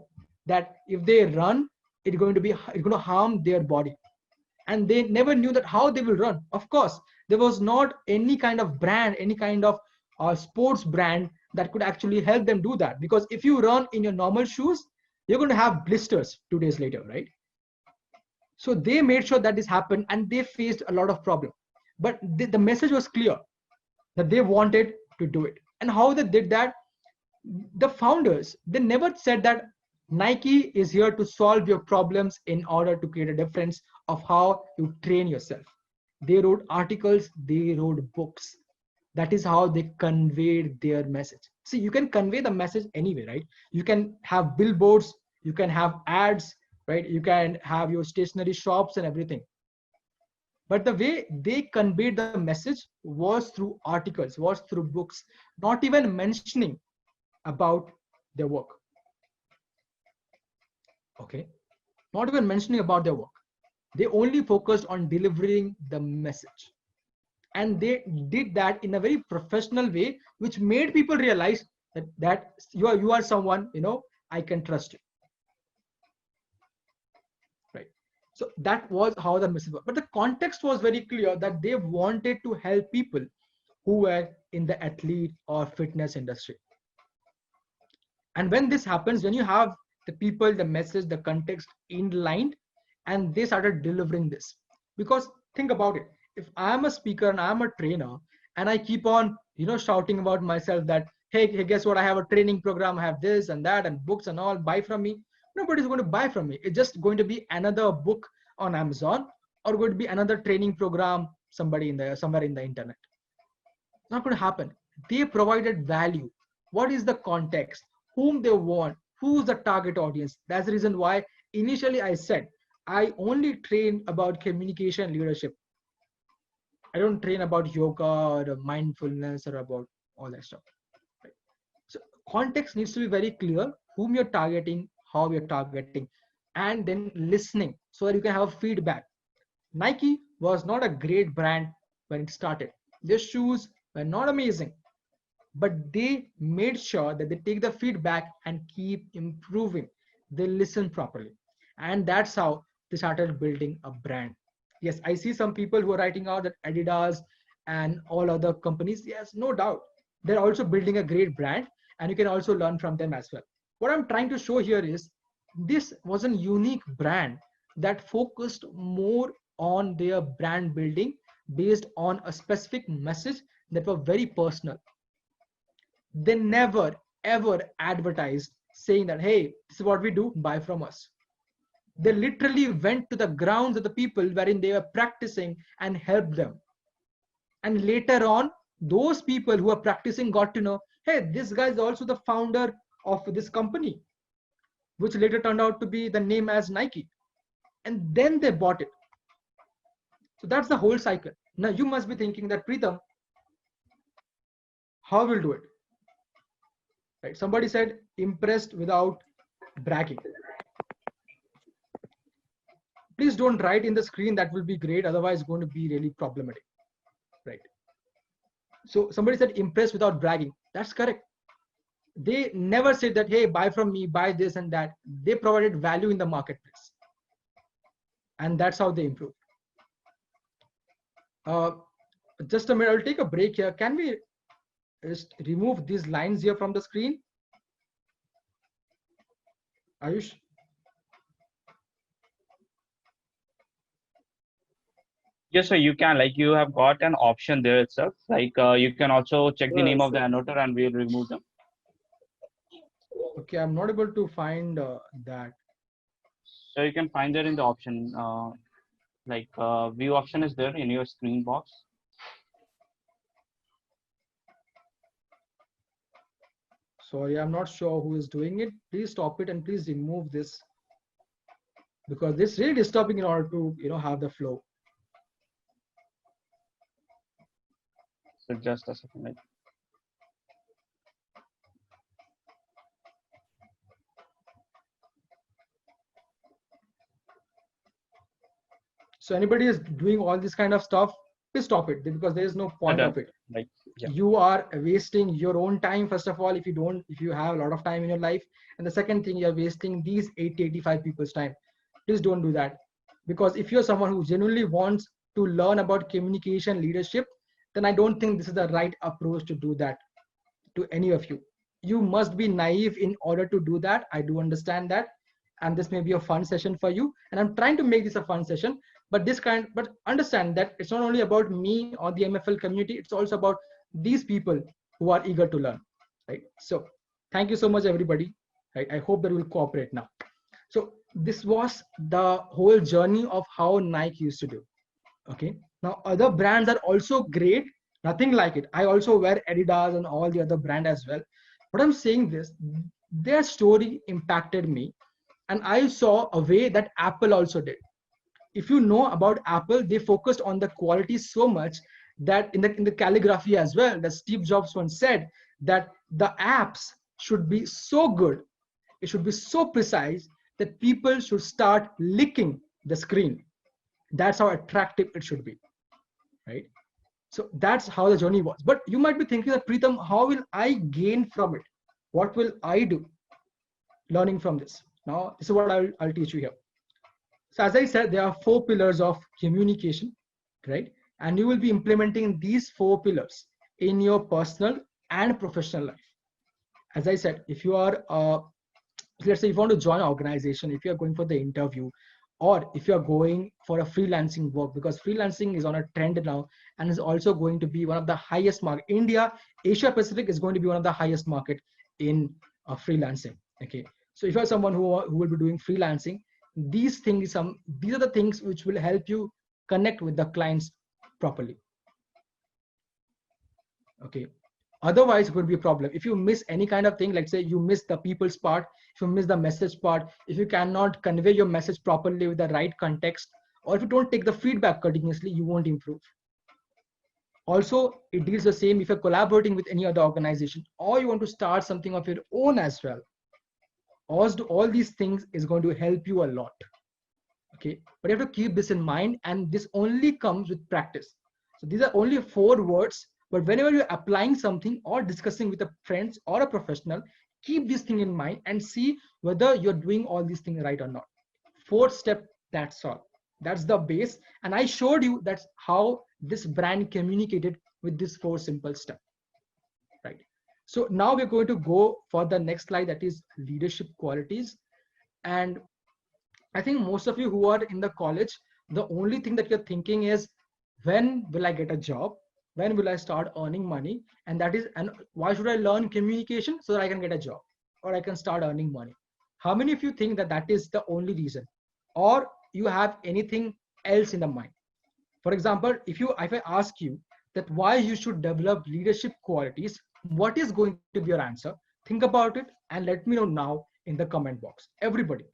that if they run, it's going to harm their body, and they never knew that how they will run. Of course, there was not any kind of brand, any kind of sports brand that could actually help them do that, because if you run in your normal shoes, you're going to have blisters 2 days later, right? So they made sure that this happened, and they faced a lot of problem. But the message was clear that they wanted to do it. And how they did that, the founders, they never said that Nike is here to solve your problems in order to create a difference of how you train yourself. They wrote articles, they wrote books. That is how they conveyed their message. See, you can convey the message anyway, right? You can have billboards, you can have ads, right? You can have your stationery shops and everything. But the way they conveyed the message was through articles, was through books, not even mentioning about their work. Okay, not even mentioning about their work. They only focused on delivering the message, and they did that in a very professional way, which made people realize that you are someone, I can trust you, right? So that was how the message was. But the context was very clear that they wanted to help people who were in the athlete or fitness industry. And when this happens, when you have the people, the message, the context in line, and they started delivering this. Because think about it, if I am a speaker and I am a trainer, and I keep on shouting about myself that, hey, guess what, I have a training program, I have this and that and books and all, buy from me. Nobody's going to buy from me. It's just going to be another book on Amazon, or going to be another training program somewhere in the internet. It's not going to happen. They provided value. What is the context, whom they want, who's the target audience? That's the reason why initially I said I only train about communication leadership. I don't train about yoga or mindfulness or about all that stuff. Right? So context needs to be very clear, whom you're targeting, how you're targeting, and then listening so that you can have a feedback. Nike was not a great brand when it started. Their shoes were not amazing. but they made sure that they take the feedback and keep improving. They listen properly. And that's how they started building a brand. Yes, I see some people who are writing out that Adidas and all other companies, yes, no doubt. They're also building a great brand, and you can also learn from them as well. What I'm trying to show here is this was a unique brand that focused more on their brand building based on a specific message that were very personal. They never ever advertised saying that, hey, this is what we do, buy from us. They literally went to the grounds of the people wherein they were practicing and helped them. And later on, those people who are practicing got to know, hey, this guy is also the founder of this company, which later turned out to be the name as Nike. And then they bought it. So that's the whole cycle. Now you must be thinking that, Preetham, how will do it? Right? Somebody said impressed without bragging. Please don't write in the screen, that will be great. Otherwise, it's going to be really problematic. Right? So somebody said impressed without bragging. That's correct. They never said that, hey, buy from me, buy this and that. They provided value in the marketplace. And that's how they improved. Just a minute, I'll take a break here. Can we just remove these lines here from the screen? Ayush? Yes, sir, you can. Like, you have got an option there itself. Like, you can also check the name of the annotator and we'll remove them. Okay, I'm not able to find that. So you can find that in the option, view option is there in your screen box. Sorry, I'm not sure who is doing it. Please stop it and please remove this, because this really disturbing in order to have the flow. So just a second. Like, so anybody is doing all this kind of stuff, please stop it, because there is no point of it. like, yeah. You are wasting your own time, first of all, if you have a lot of time in your life, and the second thing, you're wasting these 80-85 people's time. Please don't do that, because if you're someone who genuinely wants to learn about communication leadership, then I don't think this is the right approach to do that to any of you. You must be naive in order to do that. I do understand that, and this may be a fun session for you, and I'm trying to make this a fun session. But understand that it's not only about me or the MFL community, it's also about these people who are eager to learn, right? So thank you so much, everybody. Right? I hope that we'll cooperate now. So this was the whole journey of how Nike used to do. Okay. Now other brands are also great. Nothing like it. I also wear Adidas and all the other brand as well. But I'm saying this, their story impacted me, and I saw a way that Apple also did. If you know about Apple, they focused on the quality so much that in the calligraphy as well, that Steve Jobs once said that the apps should be so good, it should be so precise that people should start licking the screen. That's how attractive it should be, right? So that's how the journey was. But you might be thinking that, Preetham, how will I gain from it? What will I do learning from this? Now, this is what I'll teach you here. So as I said, there are 4 pillars of communication, right? And you will be implementing these 4 pillars in your personal and professional life. As I said, if you are, let's say if you want to join an organization, if you are going for the interview, or if you are going for a freelancing work, because freelancing is on a trend now and is also going to be one of the highest market. India, Asia Pacific is going to be one of the highest market in freelancing. Okay. So if you are someone who will be doing freelancing, these are the things which will help you connect with the clients properly. Okay. Otherwise, it could be a problem. If you miss any kind of thing, like say you miss the people's part, if you miss the message part, if you cannot convey your message properly with the right context, or if you don't take the feedback continuously, you won't improve. Also, it deals the same if you're collaborating with any other organization, or you want to start something of your own as well. All these things is going to help you a lot. Okay, but you have to keep this in mind, and this only comes with practice. So these are only 4 words But whenever you're applying something or discussing with a friends or a professional, keep this thing in mind and see whether you're doing all these things right or not. Fourth step, that's all. That's the base. And I showed you that's how this brand communicated with this four simple steps, right? So now we're going to go for the next slide, that is leadership qualities. And I think most of you who are in the college, the only thing that you're thinking is, when will I get a job? When will I start earning money? And that is, and why should I learn communication? So that I can get a job or I can start earning money. How many of you think that that is the only reason? Or you have anything else in the mind? For example, if I ask you that why you should develop leadership qualities, what is going to be your answer? Think about it and let me know now in the comment box. Everybody,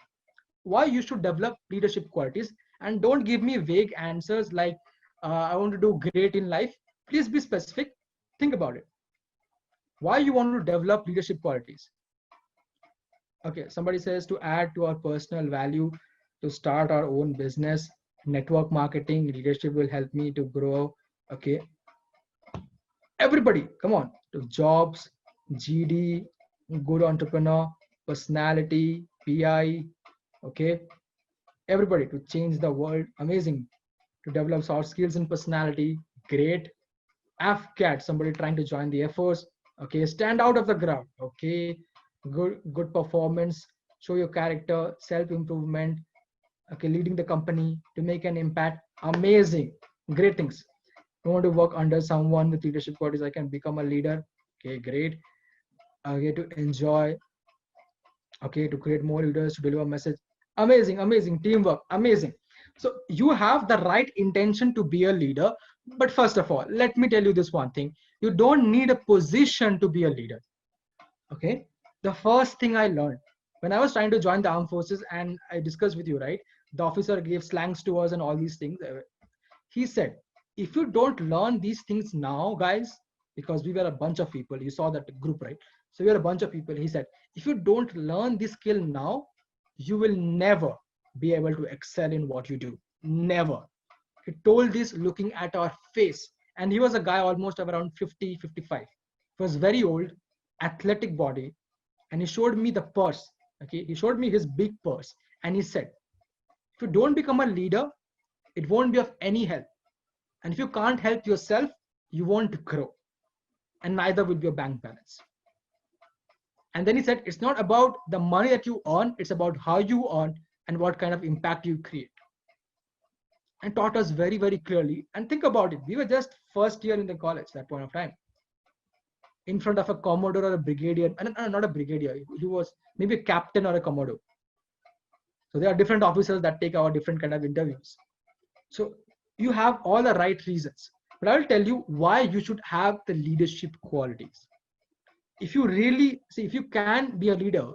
why you should develop leadership qualities, and don't give me vague answers like I want to do great in life. Please be specific. Think about it. Why you want to develop leadership qualities? Okay, somebody says to add to our personal value, to start our own business, network marketing, leadership will help me to grow. Okay, everybody, come on. To jobs, GD, good entrepreneur, personality, PI. Okay, everybody, to change the world. Amazing. To develop soft skills and personality. Great. AFCAT, somebody trying to join the Air Force. Okay, stand out of the crowd. Okay, good performance, show your character, self-improvement. Okay, leading the company to make an impact. Amazing, great things. You want to work under someone with leadership qualities, I can become a leader. Okay, great. Okay, to enjoy. Okay, to create more leaders, to deliver a message. Amazing, amazing. Teamwork, amazing. So you have the right intention to be a leader. But first of all, let me tell you this one thing. You don't need a position to be a leader. Okay. The first thing I learned when I was trying to join the armed forces, and I discussed with you, right? The officer gave slangs to us and all these things. He said, if you don't learn these things now, guys, because we were a bunch of people, you saw that group, right? So we are a bunch of people. He said, if you don't learn this skill now, you will never be able to excel in what you do. Never. He told this looking at our face. And he was a guy almost around 50, 55. He was very old, athletic body. And he showed me the purse. Okay, he showed me his big purse. And he said, if you don't become a leader, it won't be of any help. And if you can't help yourself, you won't grow. And neither will your bank balance. And then he said, it's not about the money that you earn, it's about how you earn and what kind of impact you create. And taught us very, very clearly. And think about it. We were just first year in the college at that point of time, in front of a commodore or a brigadier, not a brigadier. He was maybe a captain or a commodore. So there are different officers that take our different kind of interviews. So you have all the right reasons, but I'll tell you why you should have the leadership qualities. If you really see, if you can be a leader,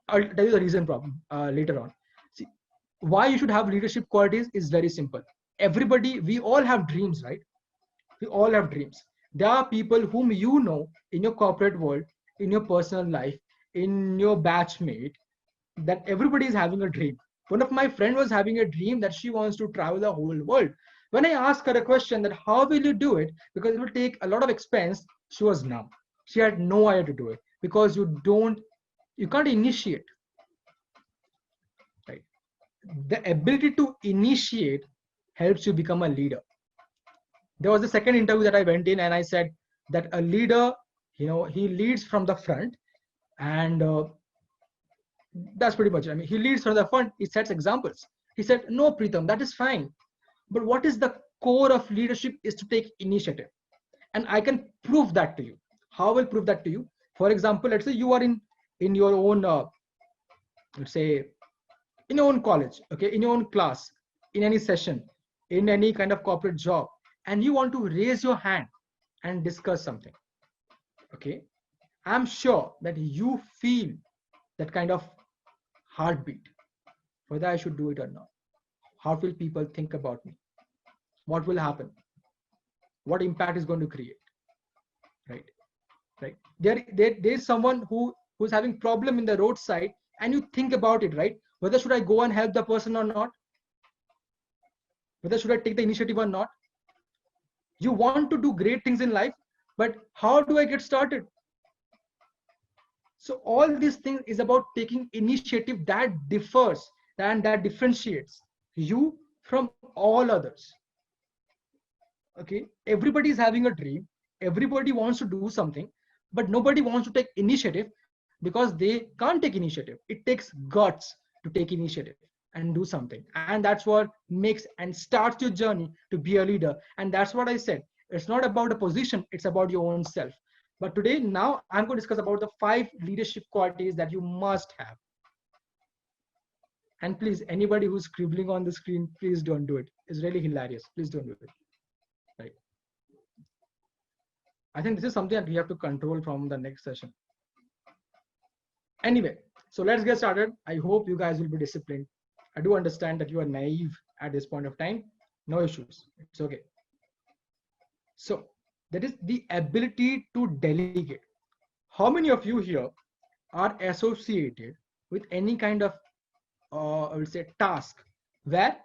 I'll tell you the reason problem later on. See, why you should have leadership qualities is very simple. Everybody, we all have dreams, right? We all have dreams. There are people whom you know in your corporate world, in your personal life, in your batchmate, that everybody is having a dream. One of my friends was having a dream that she wants to travel the whole world. When I asked her a question that how will you do it, because it will take a lot of expense, she was numb. She had no idea to do it because you can't initiate, right? The ability to initiate helps you become a leader. There was the second interview that I went in and I said that a leader, he leads from the front, and that's pretty much it. I mean, he leads from the front, he sets examples. He said, no, Preetham, that is fine. But what is the core of leadership is to take initiative. And I can prove that to you. How will prove that to you? For example, let's say you are in your own, let's say, in your own college, okay, in your own class, in any session, in any kind of corporate job, and you want to raise your hand and discuss something, okay? I'm sure that you feel that kind of heartbeat, whether I should do it or not. How will people think about me? What will happen? What impact is going to create, right? Right. There's someone who's having problem in the roadside, and you think about it, right? Whether should I go and help the person or not? Whether should I take the initiative or not? You want to do great things in life, but how do I get started? So all these things is about taking initiative that differs and that differentiates you from all others. Okay, everybody is having a dream, everybody wants to do something, but nobody wants to take initiative because they can't take initiative. It takes guts to take initiative and do something, and that's what makes and starts your journey to be a leader. And that's what I said, it's not about a position, it's about your own self. But today, now I'm going to discuss about the 5 leadership qualities that you must have. And please, anybody who's scribbling on the screen, please don't do it. It's really hilarious. Please don't do it. Right. I think this is something that we have to control from the next session. Anyway, so let's get started. I hope you guys will be disciplined. I do understand that you are naive at this point of time. No issues. It's okay. So that is the ability to delegate. How many of you here are associated with any kind of I would say task where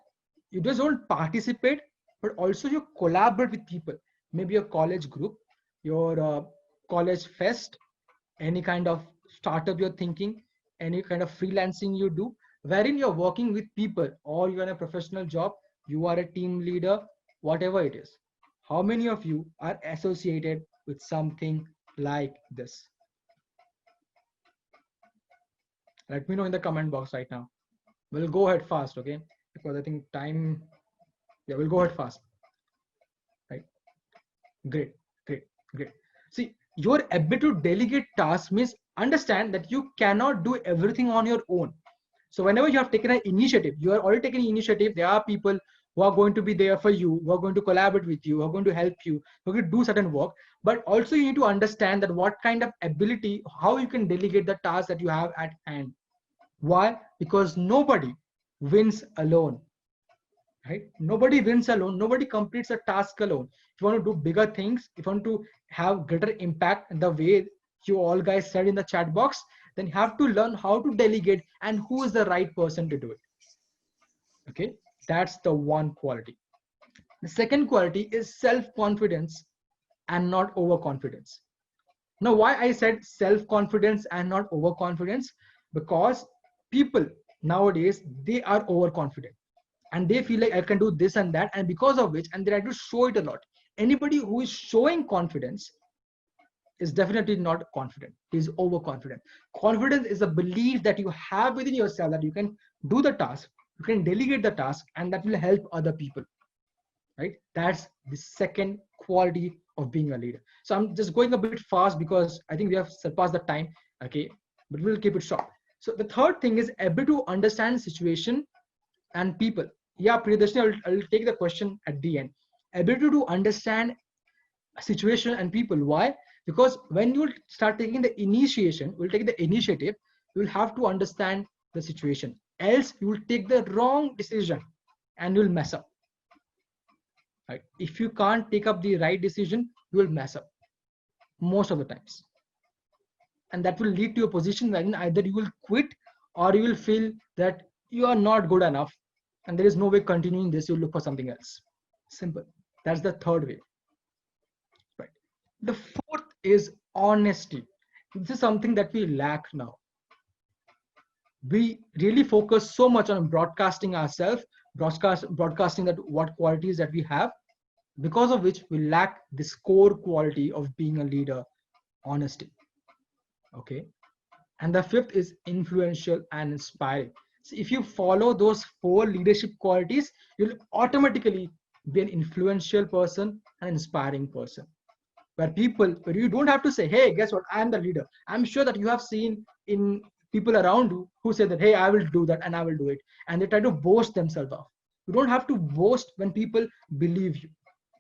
you just don't participate, but also you collaborate with people? Maybe your college group, your college fest, any kind of startup you're thinking, any kind of freelancing you do, wherein you're working with people, or you're in a professional job, you are a team leader, whatever it is. How many of you are associated with something like this? Let me know in the comment box right now. We'll go ahead fast, okay? Because I think time, yeah, we'll go ahead fast. Right? Great, great, great. See, your ability to delegate tasks means understand that you cannot do everything on your own. So whenever you have taken an initiative, you are already taking initiative, there are people who are going to be there for you, who are going to collaborate with you, who are going to help you, who are going to do certain work. But also you need to understand that what kind of ability, how you can delegate the tasks that you have at hand. Why? Because nobody wins alone, right? Nobody wins alone. Nobody completes a task alone. If you want to do bigger things, if you want to have greater impact, the way you all guys said in the chat box, then you have to learn how to delegate and who is the right person to do it. Okay, that's the one quality. The second quality is self-confidence and not overconfidence. Now, why I said self-confidence and not overconfidence? Because people nowadays, they are overconfident and they feel like I can do this and that, and because of which, and they try to show it a lot. Anybody who is showing confidence is definitely not confident. He is overconfident. Confidence is a belief that you have within yourself that you can do the task, you can delegate the task, and that will help other people. Right? That's the second quality of being a leader. So I'm just going a bit fast because I think we have surpassed the time. Okay, but we'll keep it short. So the third thing is ability to understand situation and people. Yeah, Priyadarshini, I'll take the question at the end. Ability to understand a situation and people. Why? Because when you start taking the initiation, will take the initiative, you will have to understand the situation. Else you will take the wrong decision and you'll mess up. Right? If you can't take up the right decision, you will mess up most of the times. And that will lead to a position wherein either you will quit or you will feel that you are not good enough and there is no way continuing this, you'll look for something else. Simple. That's the third way. Right. The fourth is honesty. This is something that we lack now. We really focus so much on broadcasting ourselves, broadcasting that what qualities that we have, because of which we lack this core quality of being a leader, honesty. Okay. And the fifth is influential and inspiring. So if you follow those 4 leadership qualities, you'll automatically be an influential person and inspiring person. Where you don't have to say, hey, guess what? I'm the leader. I'm sure that you have seen in people around you who say that, hey, I will do that and I will do it. And they try to boast themselves off. You don't have to boast when people believe you.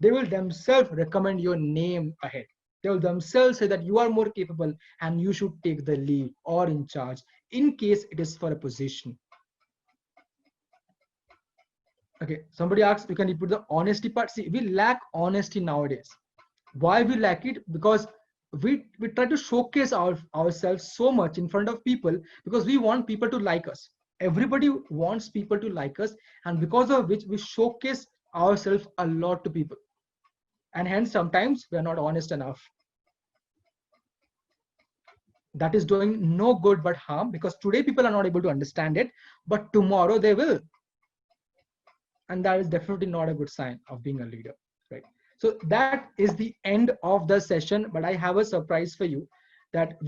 They will themselves recommend your name ahead. They will themselves say that you are more capable and you should take the lead or in charge in case it is for a position. Okay, somebody asks, you can repeat the honesty part. See, we lack honesty nowadays. Why we lack it? Because we try to showcase ourselves so much in front of people because we want people to like us. Everybody wants people to like us, and because of which we showcase ourselves a lot to people. and hence sometimes we are not honest enough. That is doing no good but harm, because today people are not able to understand it, but tomorrow they will. And that is definitely not a good sign of being a leader, right? So that is the end of the session, but I have a surprise for you, that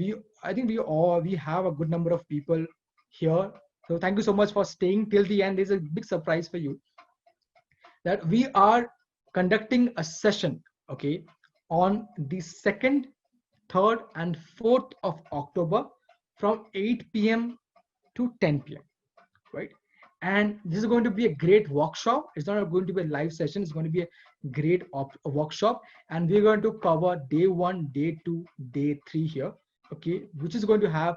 I think we have a good number of people here. So thank you so much for staying till the end. There's a big surprise for you, that we are conducting a session, okay, on the 2nd, 3rd and 4th of October from 8 p.m. to 10 p.m. right? And this is going to be a great workshop. It's not going to be a live session. It's going to be a great workshop, and we're going to cover day 1, day 2, day 3 here, okay, which is going to have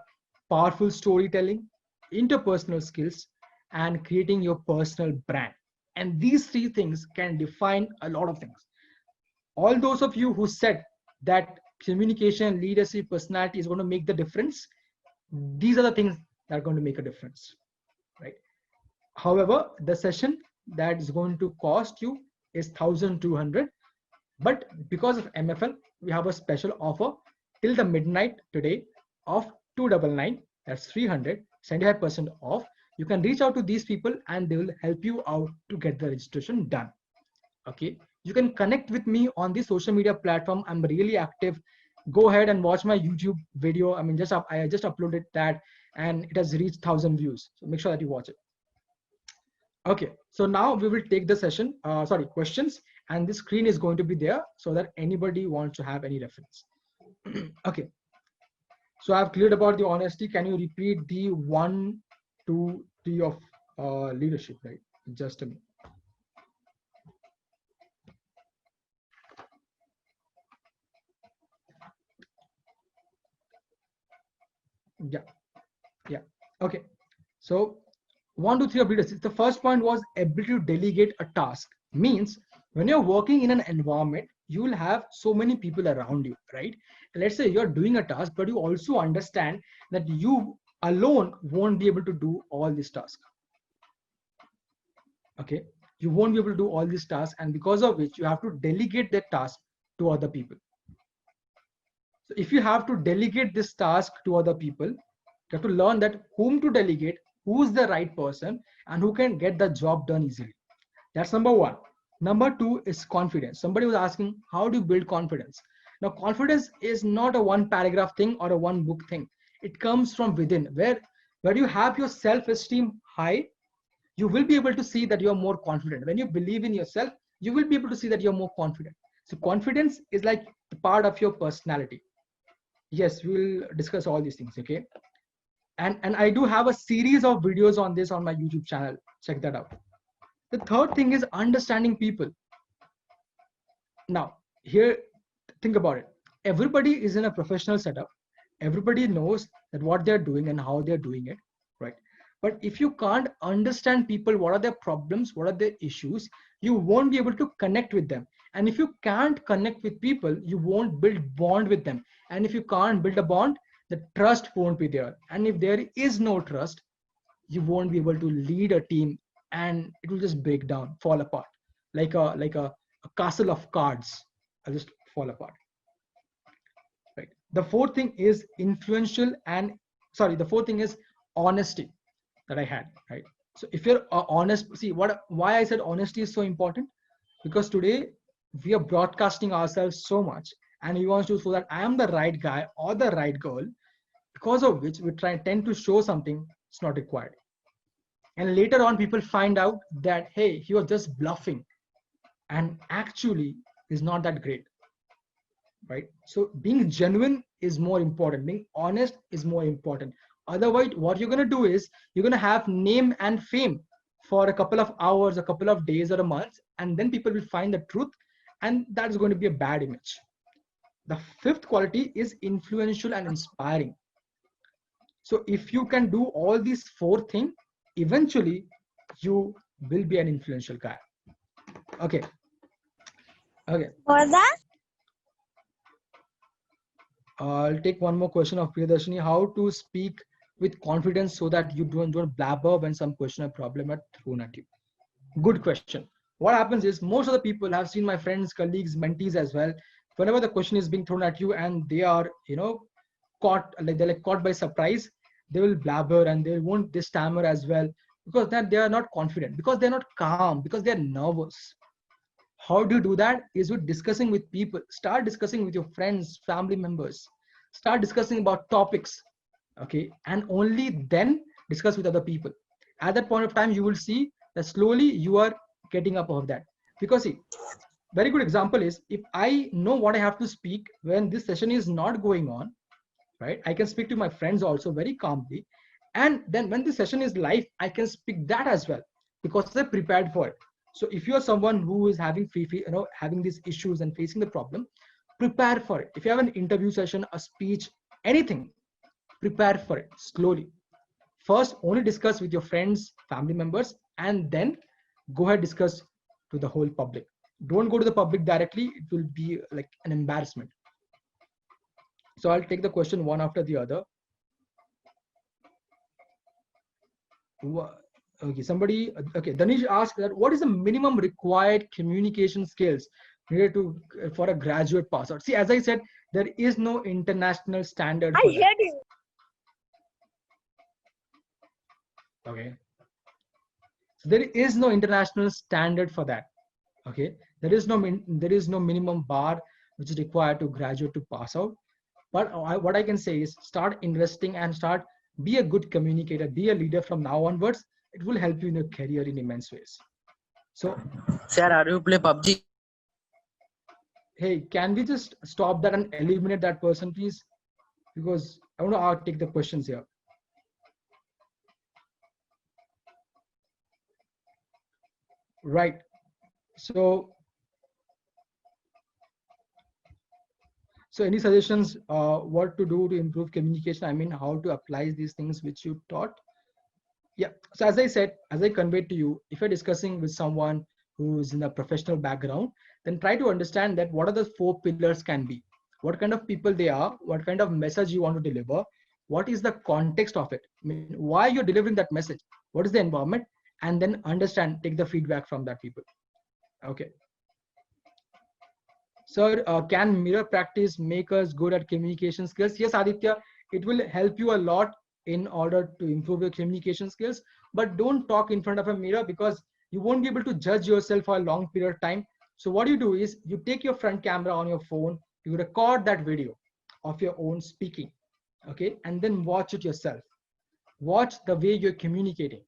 powerful storytelling, interpersonal skills, and creating your personal brand. And these 3 things can define a lot of things. All those of you who said that communication, leadership, personality is going to make the difference, these are the things that are going to make a difference, right? However, the session that is going to cost you is 1,200, but because of MFL, we have a special offer till the midnight today of 299. That's 300, 75% off. You can reach out to these people and they will help you out to get the registration done. Okay, you can connect with me on the social media platform. I'm really active. Go ahead and watch my YouTube video. I mean, I just uploaded that and it has reached 1,000 views. So make sure that you watch it. Okay, so now we will take the session, questions, and the screen is going to be there so that anybody wants to have any reference. Okay, so I've cleared about the honesty. Can you repeat the 1, 2, 3 of leadership, right? Just a minute. Yeah, okay. So 1, 2, 3 of leadership. The first point was ability to delegate a task. Means when you're working in an environment, you will have so many people around you, right? Let's say you're doing a task, but you also understand that you alone won't be able to do all these tasks. Okay, you won't be able to do all these tasks, and because of which you have to delegate that task to other people. So if you have to delegate this task to other people, you have to learn that whom to delegate, who's the right person, and who can get the job done easily. That's number 1. Number 2 is confidence. Somebody was asking, how do you build confidence? Now, confidence is not a 1 paragraph thing or a 1 book thing. It comes from within, where you have your self-esteem high, you will be able to see that you're more confident. When you believe in yourself, you will be able to see that you're more confident. So confidence is like the part of your personality. Yes, we'll discuss all these things, okay? And I do have a series of videos on this on my YouTube channel. Check that out. The third thing is understanding people. Now, here, think about it. Everybody is in a professional setup. Everybody knows that what they're doing and how they're doing it, right? But if you can't understand people, what are their problems, what are their issues, you won't be able to connect with them. And if you can't connect with people, you won't build bond with them. And if you can't build a bond, the trust won't be there. And if there is no trust, you won't be able to lead a team, and it will just break down, fall apart, like a castle of cards. I'll just fall apart. Right. The fourth thing is the fourth thing is honesty that I had, right? So if you're honest, see why I said honesty is so important, because today we are broadcasting ourselves so much, and we want to show that I am the right guy or the right girl, because of which we tend to show something it's not required. And later on, people find out that, hey, he was just bluffing, and actually is not that great, right? So being genuine is more important. Being honest is more important. Otherwise, what you're going to do is you're going to have name and fame for a couple of hours, a couple of days, or a month, and then people will find the truth, and that is going to be a bad image. The fifth quality is influential and inspiring. So if you can do all these 4 things, eventually you will be an influential guy. Okay. For that? I'll take one more question of Priyadarshini. How to speak with confidence so that you don't blabber when some question or problem are thrown at you? Good question. what happens is most of the people, I've seen my friends, colleagues, mentees as well, whenever the question is being thrown at you and they are, caught, like they're like caught by surprise, they will blabber and they stammer as well, because that they are not confident, because they're not calm, because they're nervous. How do you do that? Is with discussing with people. Start discussing with your friends, family members. Start discussing about topics, okay, and only then discuss with other people. At that point of time, you will see that slowly you are getting up of that. Because see, very good example is, if I know what I have to speak when this session is not going on, right, I can speak to my friends also very calmly, and then when the session is live, I can speak that as well, because they're prepared for it. So if you are someone who is having having these issues and facing the problem, prepare for it. If you have an interview session, a speech, anything, prepare for it slowly. First only discuss with your friends, family members, and then go ahead, discuss to the whole public. Don't go to the public directly, it will be like an embarrassment. So I'll take the question one after the other. Okay, somebody, okay, Danish asked that what is the minimum required communication skills needed to for a graduate pass out? See, as I said, there is no international standard I for that. heard you. Okay, so there is no international standard for that. Okay, there is no minimum bar which is required to graduate to pass out. But what I can say is, start investing and start be a good communicator, be a leader from now onwards. It will help you in your career in immense ways. So, Sir, are you play PUBG? hey, can we just stop that and eliminate that person, please? Because I want to take the questions here. Right. So any suggestions what to do to improve communication? I mean, how to apply these things which you taught? Yeah. So as I said, as I conveyed to you, if you're discussing with someone who's in a professional background, then try to understand that what are the 4 pillars can be, what kind of people they are, what kind of message you want to deliver, what is the context of it, I mean, why you're delivering that message, what is the environment, and then understand, take the feedback from that people. Okay. Sir, can mirror practice make us good at communication skills? Yes, Aditya, it will help you a lot in order to improve your communication skills, but don't talk in front of a mirror, because you won't be able to judge yourself for a long period of time. So what you do is, you take your front camera on your phone, you record that video of your own speaking, okay, and then watch it yourself. Watch the way you're communicating,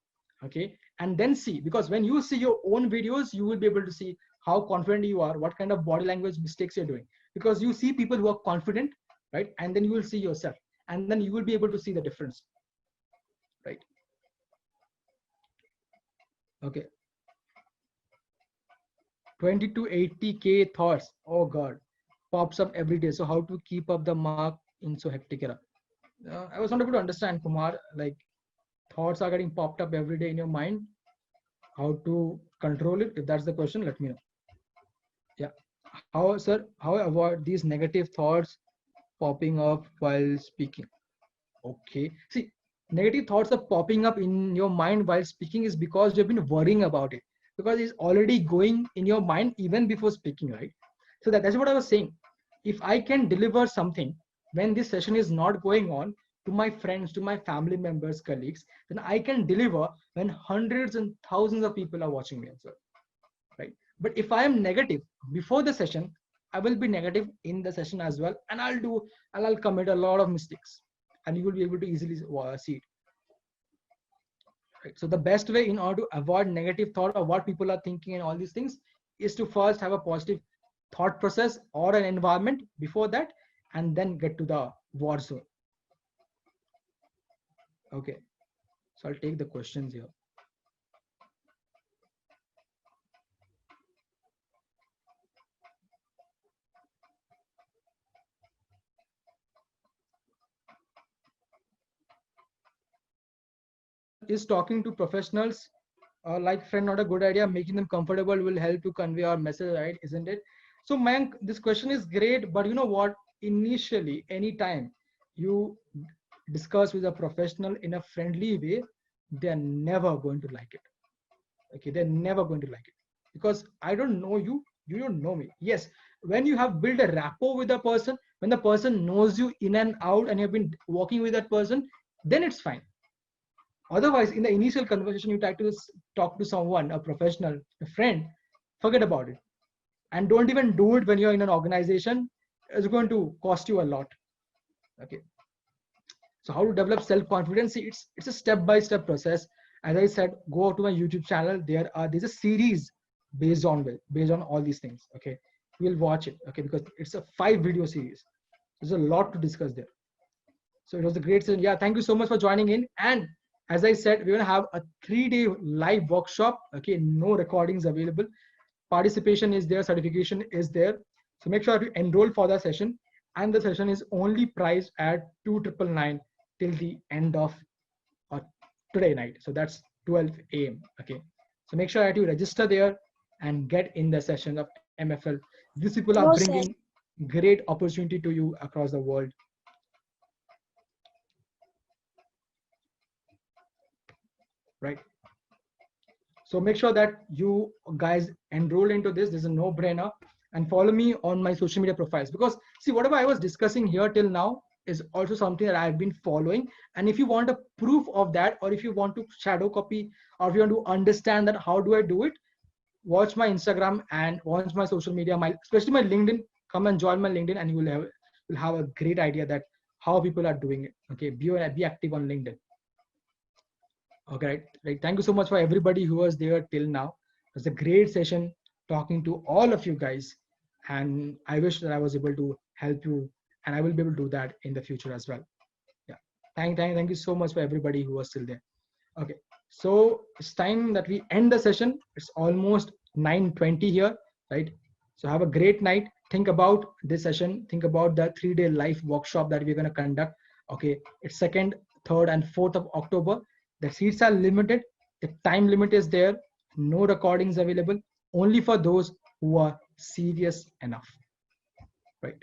okay, and then see, because when you see your own videos, you will be able to see how confident you are, what kind of body language mistakes you're doing, because you see people who are confident, right, and then you will see yourself, and then you will be able to see the difference, right? Okay. 20 to 80K thoughts, oh god, pops up every day. So how to keep up the mark in so hectic era? I was not able to understand, Kumar, like, thoughts are getting popped up every day in your mind, how to control it? If that's the question, let me know. Yeah. How, sir, how avoid these negative thoughts popping up while speaking? Okay. See, negative thoughts are popping up in your mind while speaking is because you've been worrying about it, because it's already going in your mind even before speaking, right? So that's what I was saying. If I can deliver something when this session is not going on to my friends, to my family members, colleagues, then I can deliver when hundreds and thousands of people are watching me as well, right? But if I am negative before the session, I will be negative in the session as well, and I'll commit a lot of mistakes, and you will be able to easily see it. Right. So the best way in order to avoid negative thought of what people are thinking and all these things is to first have a positive thought process or an environment before that, and then get to the war zone. Okay. So I'll take the questions here. Is talking to professionals like friend not a good idea? Making them comfortable will help to convey our message, right? Isn't it? So Mayank, this question is great, but you know what, initially anytime you discuss with a professional in a friendly way, they're never going to like it. Okay, they're never going to like it, because I don't know you, you don't know me. Yes, when you have built a rapport with a person, when the person knows you in and out and you've been walking with that person, then it's fine. Otherwise, in the initial conversation, you try to talk to someone, a professional, a friend, forget about it. And don't even do it when you're in an organization. It's going to cost you a lot. Okay. So how to develop self-confidence? It's a step-by-step process. As I said, go to my YouTube channel. There's a series based on all these things. Okay. We'll watch it. Okay, because it's a 5 video series. There's a lot to discuss there. So it was a great session. Yeah, thank you so much for joining in. And as I said, we're gonna have a 3-day live workshop. Okay, no recordings available. Participation is there, certification is there. So make sure to enroll for the session. And the session is only priced at 2,999 till the end of today night. So that's 12 a.m. Okay. So make sure that you register there and get in the session of MFL. These people are No, sir. bringing great opportunity to you across the world. Right. So make sure that you guys enroll into this. This is a no-brainer. And follow me on my social media profiles, because see, whatever I was discussing here till now is also something that I've been following. And if you want a proof of that, or if you want to shadow copy, or if you want to understand that how do I do it, watch my Instagram and watch my social media, especially my LinkedIn. Come and join my LinkedIn, and you'll have a great idea that how people are doing it. Okay, be active on LinkedIn. Okay, right. Thank you so much for everybody who was there till now. It was a great session talking to all of you guys, and I wish that I was able to help you, and I will be able to do that in the future as well. Yeah, thank you so much for everybody who was still there. Okay, so it's time that we end the session. It's almost 9:20 here, right? So have a great night. Think about this session. Think about the 3-day live workshop that we're going to conduct. Okay, it's 2nd, 3rd, and 4th of October. The seats are limited. The time limit is there. No recordings available. Only for those who are serious enough, right?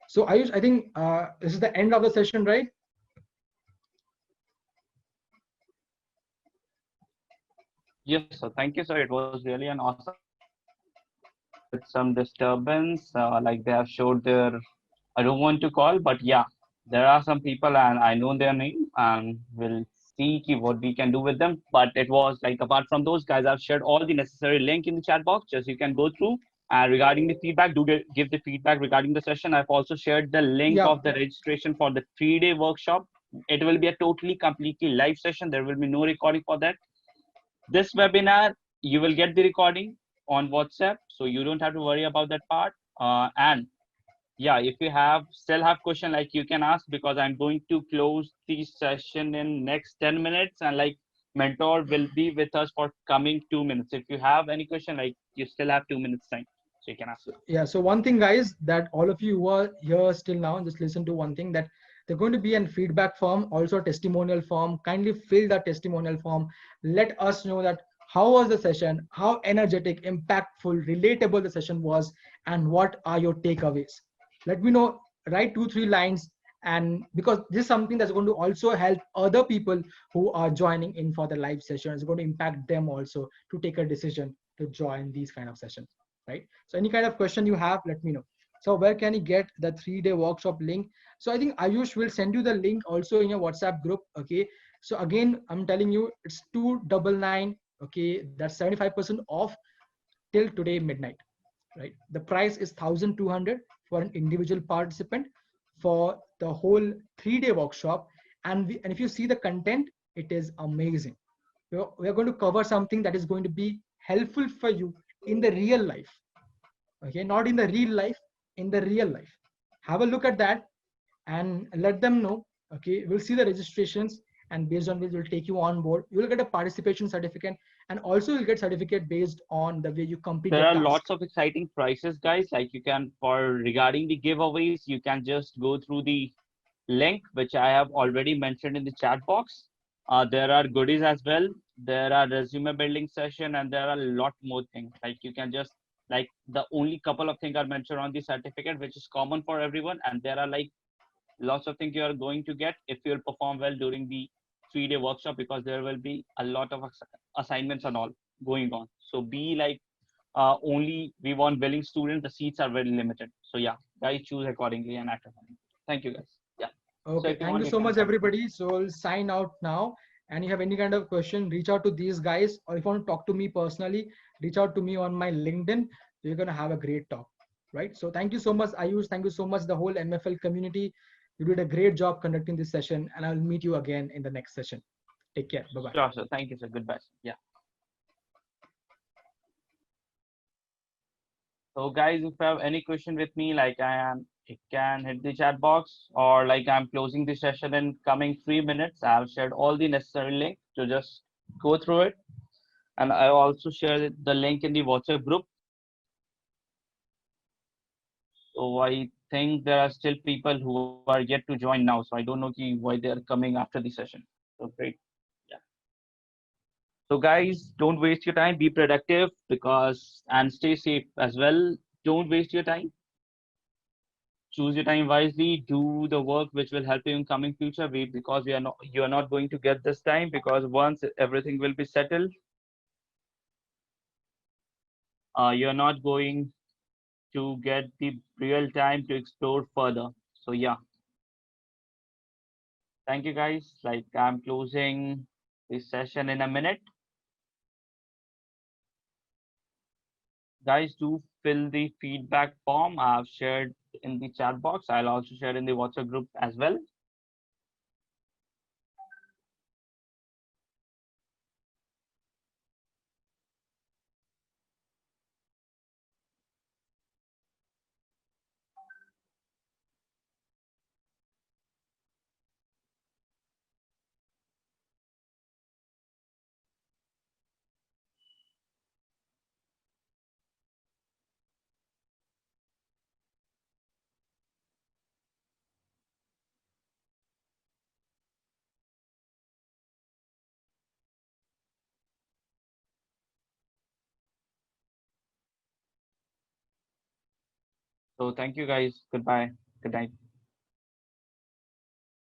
So Ayush, I think this is the end of the session, right? Yes, sir. Thank you, sir. It was really an awesome with some disturbance. Like they have showed their, I don't want to call, but yeah, there are some people and I know their name and we'll see what we can do with them. But it was like, apart from those guys, I've shared all the necessary link in the chat box, just you can go through. And regarding the feedback, give the feedback regarding the session. I've also shared the link Yeah. of the registration for the 3-day workshop. It will be a totally, completely live session. There will be no recording for that. This webinar, you will get the recording on WhatsApp, so you don't have to worry about that part. And yeah, if you still have question, like you can ask, because I'm going to close the session in next 10 minutes, and like mentor will be with us for coming 2 minutes. If you have any question, like you still have 2 minutes time, so you can ask. Yeah, so one thing, guys, that all of you who are here still now, just listen to one thing, that they're going to be a feedback form, also a testimonial form. Kindly fill that testimonial form. Let us know that how was the session, how energetic, impactful, relatable the session was, and what are your takeaways. Let me know. Write 2-3 lines, and because this is something that's going to also help other people who are joining in for the live session. It's going to impact them also to take a decision to join these kind of sessions, right? So any kind of question you have, let me know. So where can you get the 3-day workshop link? So I think Ayush will send you the link also in your WhatsApp group. Okay, so again, I'm telling you, it's 299. Okay, that's 75% off till today midnight, right? The price is 1,200 for an individual participant for the whole 3-day workshop. And if you see the content, it is amazing. We're going to cover something that is going to be helpful for you in the real life. Okay, not in the real life, in the real life. Have a look at that and let them know. Okay, we'll see the registrations, and based on which we'll take you on board. You will get a participation certificate, and also you'll get certificate based on the way you complete There the are task. lots of exciting prices, guys. Like you can, for regarding the giveaways, you can just go through the link which I have already mentioned in the chat box. There are goodies as well. There are resume building session, and there are a lot more things. Like you can just, like, the only couple of things are mentioned on the certificate, which is common for everyone, and there are like lots of things you are going to get if you'll perform well during the 3-day workshop, because there will be a lot of assignments and all going on. So be like only we want willing students. The seats are very limited. So yeah, guys, choose accordingly and act accordingly. Thank you, guys. Yeah. So Okay, if you thank want, you you so can much, continue. everybody. So we'll sign out now. And you have any kind of question, reach out to these guys, or if you want to talk to me personally, reach out to me on my LinkedIn. We're gonna have a great talk, right? So thank you so much, Ayush. Thank you so much, the whole MFL community. You did a great job conducting this session, and I'll meet you again in the next session. Take care. Bye bye. Sure, sir. Thank you, sir. Goodbye. Sir. Yeah. So guys, if you have any question with me, like I am, you can hit the chat box, or like I'm closing the session in coming 3 minutes. I've shared all the necessary link to just go through it. And I also share the link in the WhatsApp group. So I think there are still people who are yet to join now. So I don't know why they are coming after the session. So great. Yeah. So guys, don't waste your time. Be productive and stay safe as well. Don't waste your time. Choose your time wisely. Do the work which will help you in coming future. Because you are not going to get this time, because once everything will be settled, you are not going to get the real time to explore further. So yeah, thank you guys. Like I'm closing this session in a minute. Guys, do fill the feedback form I've shared in the chat box. I'll also share in the WhatsApp group as well. So thank you guys. Goodbye. Good night.